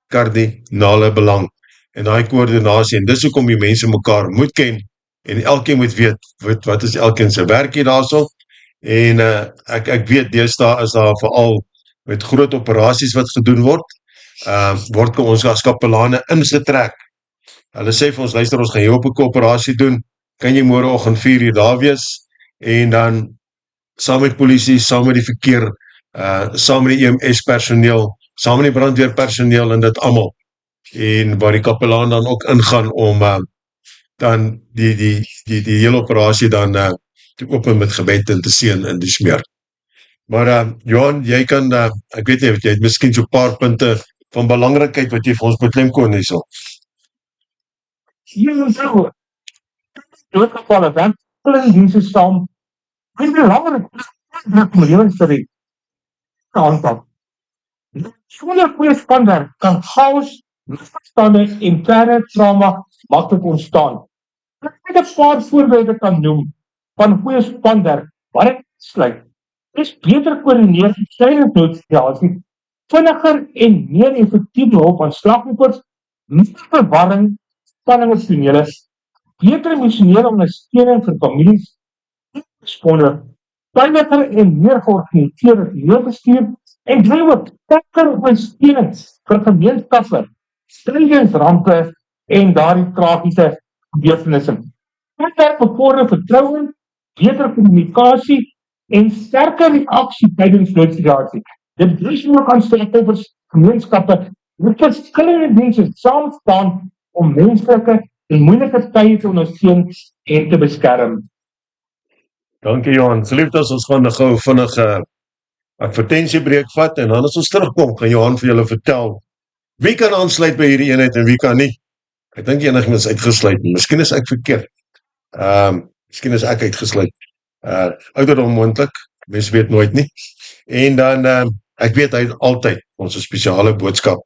kardinale belang, en daai koördinasie, en dis hoekom die mense mekaar moet ken, en elkeen moet weet, wat is elkeen sy werkie daarso, en ek weet, deesdae is daar veral met groot operasies wat gedoen word ons as kapelane ingetrek. Hulle sê vir ons, luister, ons gaan hier op 'n operasie doen, kan jy môreoggend 4 uur daar wees, en dan saam met polisie, saam met die verkeer, saam met die EMS personeel, saam met die brandweerpersoneel en dit almal, en waar die kapelaan dan ook ingaan om dan die hele operasie dan te open met gebed en te seën en die smeer. Maar Johan, jy kan, ek weet nie, jy het miskien so 'n paar punte van belangrikheid wat jy vir ons beklemtoon hierso. Ja, so. Dit gevalle dan alle dienste saam. Dit is belangrik dat lewens vir die aanpak. Sonder goeie spanwerk kan chaos, misverstande, interne trauma maklik ontstaan. Ek het 'n paar voorbeelde kan noem van goeie spanwerk wat dit sluit. Dis beter koördineer tydens noodsituasies, vinniger en meer effektiewe hulp aan slagoffers, nie verwarring, spanning op tonele, beter emosionele ondersteuning vir families, responder, veiliger en meer georganiseerde leerbestuur, en drie ook sterker ondersteuning vir gemeenskappe, strydingsrampe en daardie tragiese gebeurtenisse. Dit bevorder vertroue, beter kommunikasie en sterker reaksie tydens noodsituasies. Dit is ook aan slagoffers, gemeenskappe, met verskillende dienste saam staan om menslike en moeilike tye te ondersteun en te beskerm. Dankie Johan, geliefdes, ons gaan gou vinnig advertentiebreek vat, en dan as ons terugkom, gaan Johan vir julle vertel, wie kan aansluit by hierdie eenheid en wie kan nie. Ek dink enigeen is uitgesluit, miskien is ek verkeerd, miskien is ek uitgesluit, ouderdom moontlik, mens weet nooit nie, en dan, ek weet hy het altyd ons spesiale boodskap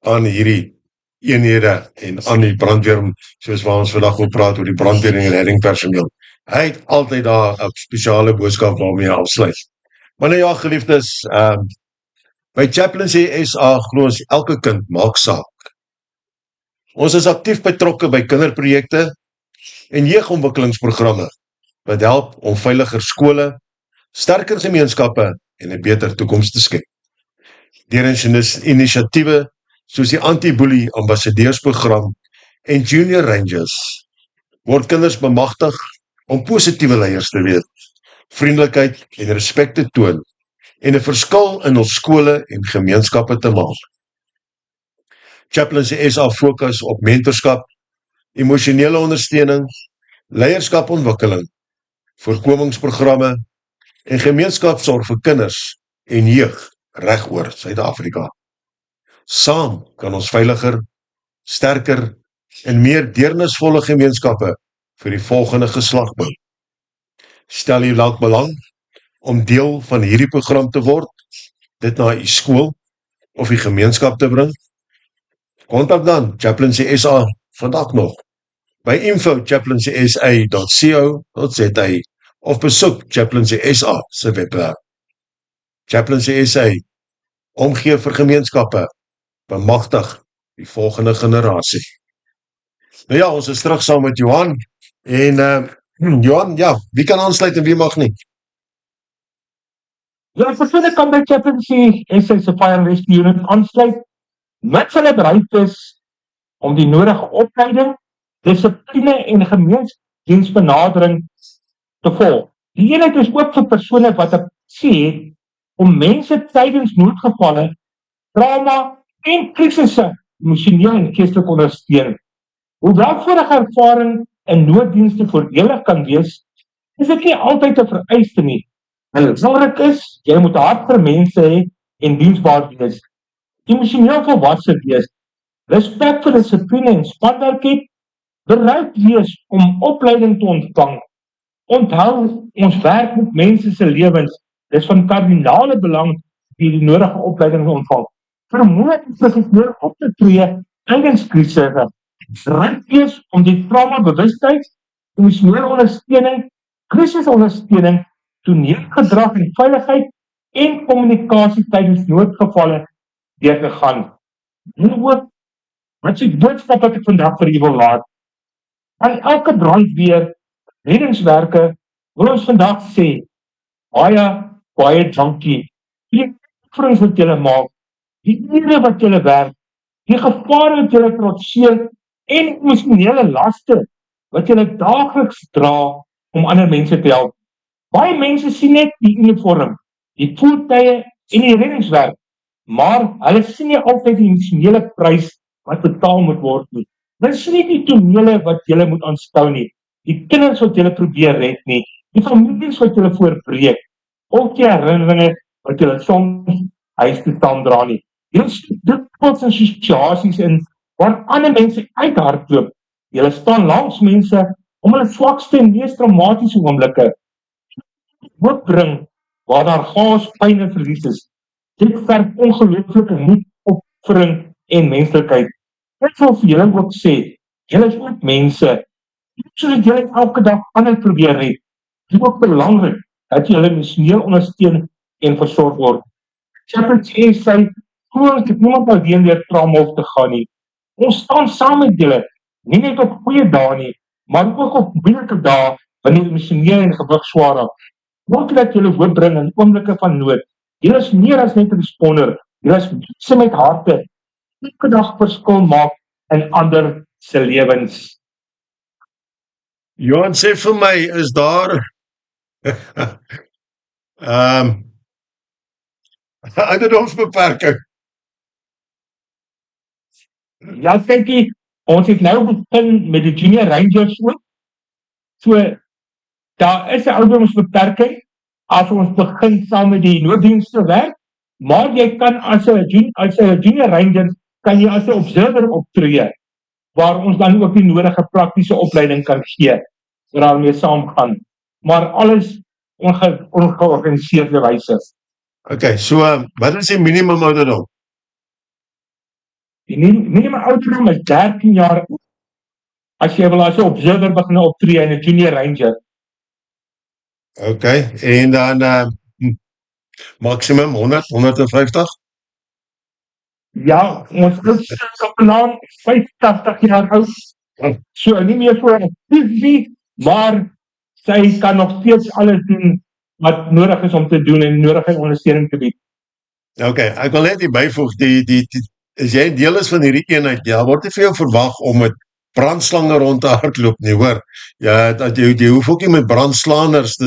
aan hierdie eenhede en aan die brandweer, soos waar ons vandag wil praat oor die brandweer en reddingpersoneel. Hy het altyd daar 'n spesiale boodskap waarmee hy afsluit. Maar nou ja, geliefdes, by Chaplaincy SA glo ons elke kind maak saak. Ons is aktief betrokke by kinderprojekte en jeugontwikkelingsprogramme wat help om veiliger skole, sterker gemeenskappe en 'n beter toekoms te skep. Deur inisiatiewe soos die anti-bully ambassadeursprogram en Junior Rangers word kinders bemagtig om positiewe leiers te wees, vriendelikheid en respek te toon en 'n verskil in ons skole en gemeenskappe te maak. Chaplains SA fokus op mentorskap, emosionele ondersteuning, leierskapontwikkeling, voorkomingsprogramme en gemeenskapsorg vir kinders en jeug regoor Suid-Afrika. Saam kan ons veiliger, sterker en meer deernisvolle gemeenskappe vir die volgende geslag bou. Stel jy dalk belang om deel van hierdie program te word, dit na u skool of die gemeenskap te bring? Kontak dan Chaplains SA vandag nog by info@chaplainssa.co.za of besoek Chaplains SA se webwerf. Chaplains SA, omgee vir gemeenskappe, bemagtig die volgende generasie. Nou ja, ons is terug saam met Johan en Johan, ja, wie kan aansluit en wie mag nie? Ja, persoonlik kan by Chaplains SA se Fire and Rescue Unit aansluit, mits hulle bereid is om die nodige opleiding, dissipline en gemeensdiensbenadering te volg. Die eenheid is ook vir persone wat 'n passie het om mense tydens noodgevalle, trauma en krisisse emosioneel en geestelik ondersteun. Hoewel vorige ervaring in nooddienste voordelig kan wees, is dit nie altyd 'n vereiste nie. Belangrik is, jy moet 'n hart vir mense hê en diensbaar wees, emosioneel volwasse wees, respek vir dissipline en spanwerk het, bereid wees om opleiding te ontvang. Onthou, ons werk met mense se lewens, dis van kardinale belang die nodige opleiding te ontvang. Vermoed professioneel op te tree tydens krisisse, bereid wees om die trauma-bewustheid, emosionele ondersteuning, krisisondersteuning, toneelgedrag en veiligheid en kommunikasie tydens noodgevalle deur te gaan. En ook, wat is die boodskap wat ek vandag vir u wil laat? Aan elke brandweer, reddingswerke, wil ons vandag sê, baie dankie. Die offerings wat julle maak, die ure wat julle werk, die gevare wat julle trotseer en emosionele laste wat julle daagliks dra om ander mense te help. Baie mense sien net die uniform, die voertuie en die reddingswerk, maar hulle sien nie altyd die emosionele prys wat betaal moet word nie. Hulle sien nie die tonele wat julle moet aanskou nie, die kinders wat julle probeer red nie, die families wat julle voorbreek, of die herinneringe wat julle soms huis toe dra nie. Julle dit word in situasies in waar ander mense uithardloop. Julle staan langs mense om hulle swakste en mees traumatiese oomblikke hoop bring waar daar chaos, pyn en verlies is. Dit verg ongelooflike moed, opoffering en menslikheid. Ek wil vir julle ook sê, julle is ook mense, soos julle elke dag ander probeer red. Dit is ook belangrik dat julle emosioneel ondersteun en versorg word. Chaplains SA glo ons dit niemand alleen deur trauma hoef te gaan nie. Ons staan saam met julle, nie net op goeie dae nie, maar ook op moeilike dae wanneer emosioneel en gewig swaar raak. Maak dat julle hoop bring in oomblikke van nood. Julle is meer as net 'n responder, julle is mense met harte, elke dag verskil maak in ander se lewens. Johan, sê vir my, is daar ouderdomsbeperking? Ja, kykie, ons het nou begin met die Junior Rangers ook. So, daar is 'n ouderdomsbeperking as ons begin saam met die nooddienste werk, maar jy kan as 'n Junior Ranger, kan jy as 'n observer optree, waar ons dan ook die nodige praktiese opleiding kan gee, wat daarmee saamgaan. Maar alles ongeorganiseerde wyse. Okay, so, wat is die minimum ouderdom? Die minimum ouderdom is 13 jaar, as jy wil as 'n observer begin optree in 'n Junior Ranger. Okay, en dan maximum 100, 150? Ja, ons is kapelaan 85 jaar oud, so nie meer so aktief nie, maar sy kan nog steeds alles doen wat nodig is om te doen en nodige ondersteuning te bied. Okay, ek wil net hier byvoeg, as jy deel is van hierdie eenheid, ja, word nie vir jou verwag om met brandslange rond te hardloop nie, hoor. Ja, dat jy hoef ook nie met brandslaners,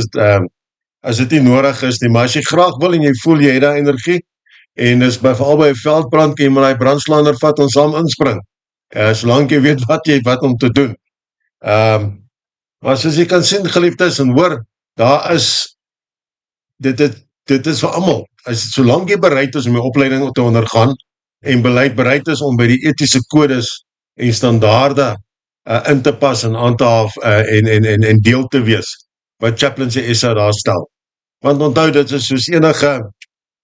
as dit nie nodig is nie, maar as jy graag wil en jy voel jy het daai energie, En is veral by 'n veldbrand kan jy maar daai brandslander vat en saam inspring. Solank jy weet wat om te doen. Maar soos jy kan sien, geliefdes, en hoor, daar is dit is vir almal. Solank jy bereid is om die opleiding te ondergaan en bereid is om by die etiese kodes en standaarde in te pas en aan te haaf en deel te wees wat Chaplaincy SA daar stel. Want onthou, dit is soos enige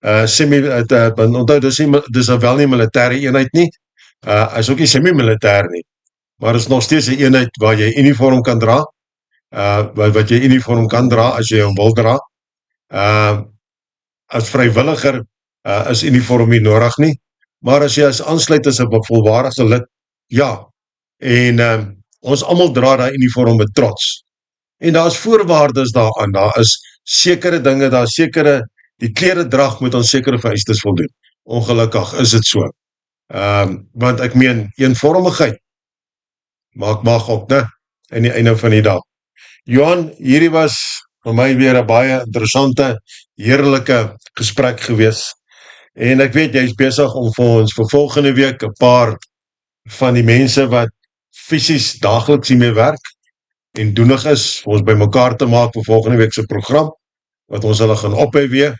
onthou, dis wel nie militêre eenheid nie, is ook nie semi-militêr nie, maar is nog steeds 'n eenheid waar jy uniform kan dra, wat jy uniform kan dra as jy hom wil dra. As vrywilliger is uniform nie nodig nie, maar as jy as aansluit as 'n volwaardige lid, ja, en ons almal dra daai uniform met trots. En daar is voorwaardes daaraan, daar is sekere dinge, daar is sekere, die kleredrag moet aan sekere vereistes voldoen. Ongelukkig is dit so. Want ek meen, eenvormigheid maak mag ook, né, in die einde van die dag. Johan, hierdie was vir my weer 'n baie interessante, heerlike gesprek gewees. En ek weet, jy is besig om vir ons vir volgende week 'n paar van die mense wat fisies daagliks hiermee werk en doenig is, vir ons bymekaar te maak vir volgende week se program, wat ons hulle gaan ophef weer,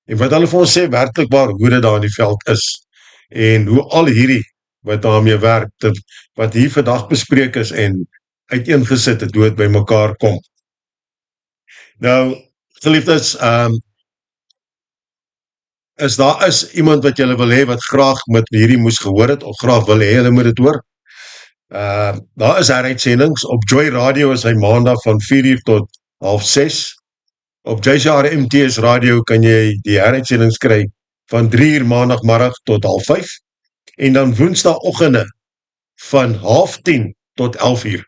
en wat hulle vir ons sê werklikbaar hoe dit daar in die veld is, en hoe al hierdie wat daarmee werk, wat hier vandag bespreek is en uiteengesit het, hoe dit bymekaar kom. Nou, geliefdes, daar is iemand wat julle wil hê, wat graag met hierdie moes gehoor het, of graag wil hê hulle moet dit hoor. Daar is heruitsendings, op Joy Radio is hy maandag van 4:00 tot 5:30. Op JCR MTS Radio kan jy die heruitsendings kry van 3:00 maandagmiddag tot 5:30, en dan woensdagoggende van 9:30 tot 11:00.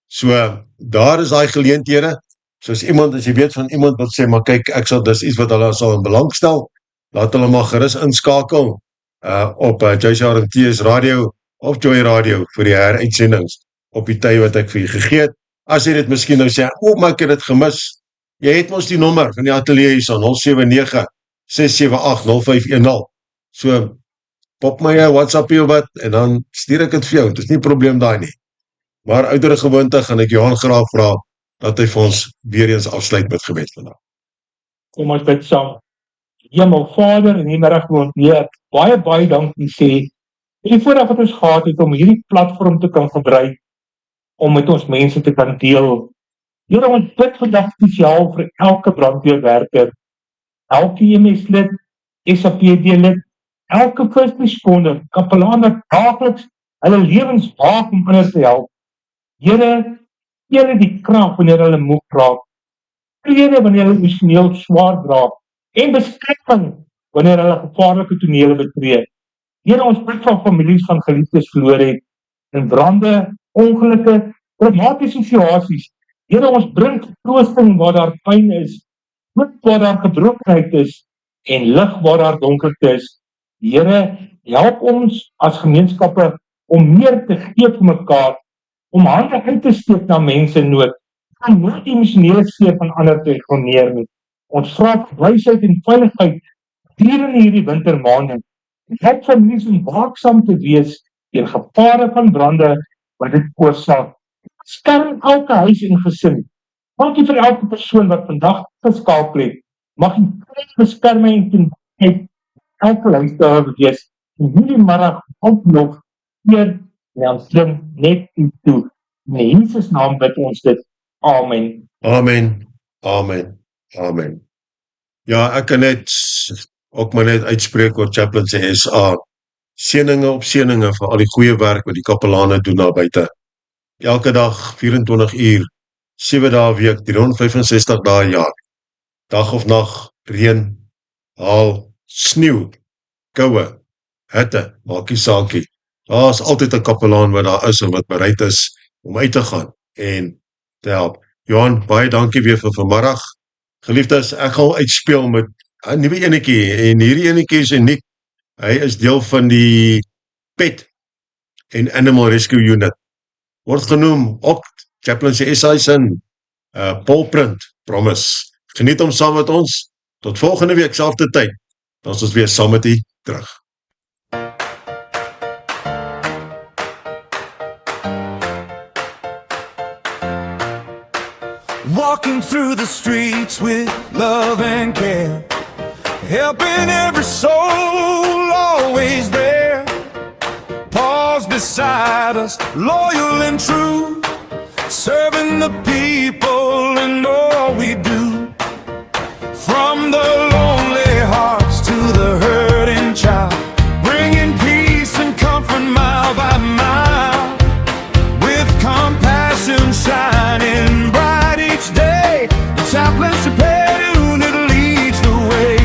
So, daar is daai geleenthede, soos iemand, as jy weet van iemand wat sê, maar kyk, dis iets wat hulle sal in belang stel, laat hulle maar gerus inskakel op JCR MTS Radio of Joy Radio vir die heruitsendings op die tyd wat ek vir jy gegee het. As jy dit miskien nou sê, maar ek het dit gemis, jy het ons die nommer van die atelier hier, 079-678-0510. So, pop my WhatsApp of wat, en dan stuur ek het vir jou, dit is nie probleem daai nie. Maar oudere gewoonte gaan ek Johan graag vra, dat hy vir ons weer eens afsluit met gebed vandag. Kom ons bid saam. Hemelvader, in die middag woon weer, baie dankie sê, vir die voordat wat ons gehad het, om hierdie platform te kan gebruik, om met ons mense te kan deel. Here, ons bid vandag spesiaal vir elke brandweerwerker, elke EMS-lid, SAPD-lid, elke first responder, kapelaan wat daagliks hulle lewens waag om ander te help. Here, gee hulle die krag wanneer hulle moeg raak, vrede wanneer hulle emosioneel swaar dra, en beskerming wanneer hulle gevaarlike tonele betree. Here, ons bid van families van geliefdes verloor het, in brande, ongelukke, traumatiese situasies. Here, ons bring troosting waar daar pyn is, hoop waar daar gebrokenheid is, en lig waar daar donkerte is. Here, help ons as gemeenskappe om meer te gee vir mekaar, om hande uit te steek na mense in nood, en nooit emosionele seer van ander te ignoreer nie. Ons vra wysheid en veiligheid gedurende hierdie wintermaande. Help families om waaksaam te wees teen gevare van brande wat dit oorsaak. Skerm elke huis en gesin. Dankie vir elke persoon wat vandag geskakel het. Mag die beskerming en elke luisteraar wees. En hierdie middag ook nog weer net toe. In Jesus naam bid ons dit. Amen. Amen, amen, amen. Ja, ek kan ook maar net uitspreek oor Chaplaincy SA. Seëninge op seëninge vir al die goeie werk wat die kapelane doen daar buite. Elke dag, 24 uur, 7 dae 'n week, 365 dae 'n jaar. Dag of nag, reën, haal, sneeu, koue, hitte, maakie saakie. Daar is altyd 'n kapelaan wat daar is en wat bereid is om uit te gaan en te help. Johan, baie dankie weer vir vanmiddag. Geliefdes, ek gaan uitspeel met 'n nuwe enetjie, en hierdie enetjie is uniek. Hy is deel van die Pet en Animal Rescue Unit. Word genoem ook Chaplaincy SA sin Paul Print, Promise. Geniet hom saam met ons. Tot volgende week, selfde tyd. Dan is ons weer saam met u terug. Walking through the streets with love and care, helping every soul, always there. Pause beside us, loyal and true, serving the people in all we do. From the lonely hearts to the hurting child, bringing peace and comfort mile by mile, with compassion shining bright each day. The chaplaincy unit leads the way.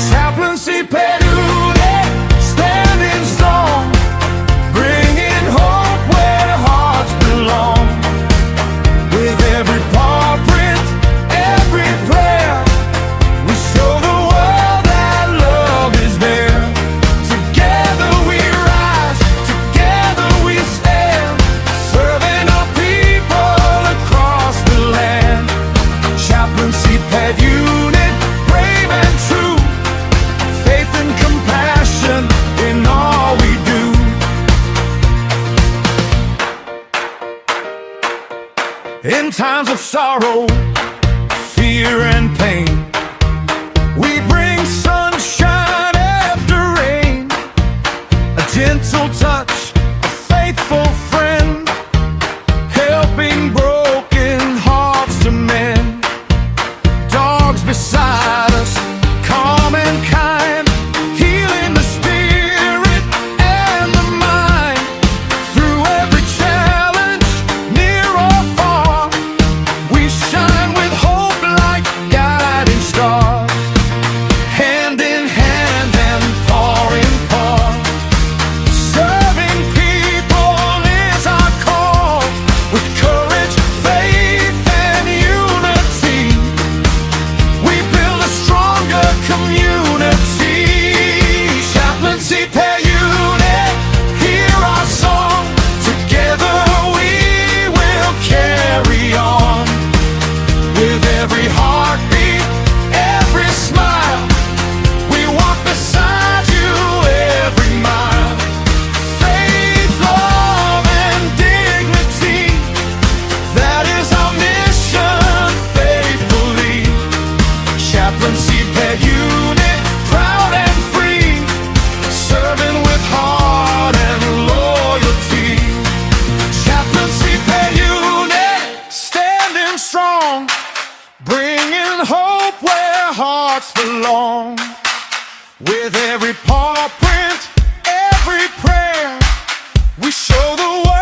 Chaplaincy unit, standing strong, bringing hope where hearts belong. With every paw print, every prayer, we show the world that love is there. Together we rise, together we stand, serving our people across the land. Chaplaincy Ped Unit, brave and true, faith and compassion in all we do. In times of sorrow, fear and pain, we bring sunshine after rain, a gentle touch, a faithful friend, helping broken hearts to mend. Dogs beside us, calm and kind, healing the spirit and the mind. Through every challenge, near or far, we shine with hope like guiding stars. Hand in hand and paw in paw, serving people is our call. With courage, faith and unity, we build a stronger community. Chaplaincy Ped Unit, hear our song. Together we will carry on. With every heartbeat, every smile, we walk beside you every mile. Faith, love and dignity, that is our mission faithfully. Chaplaincy Ped Unit, proud and free, serving with heart and loyalty. Chaplaincy Ped Unit, standing strong, bringing hope where hearts belong. With every paw print, every prayer, we show the world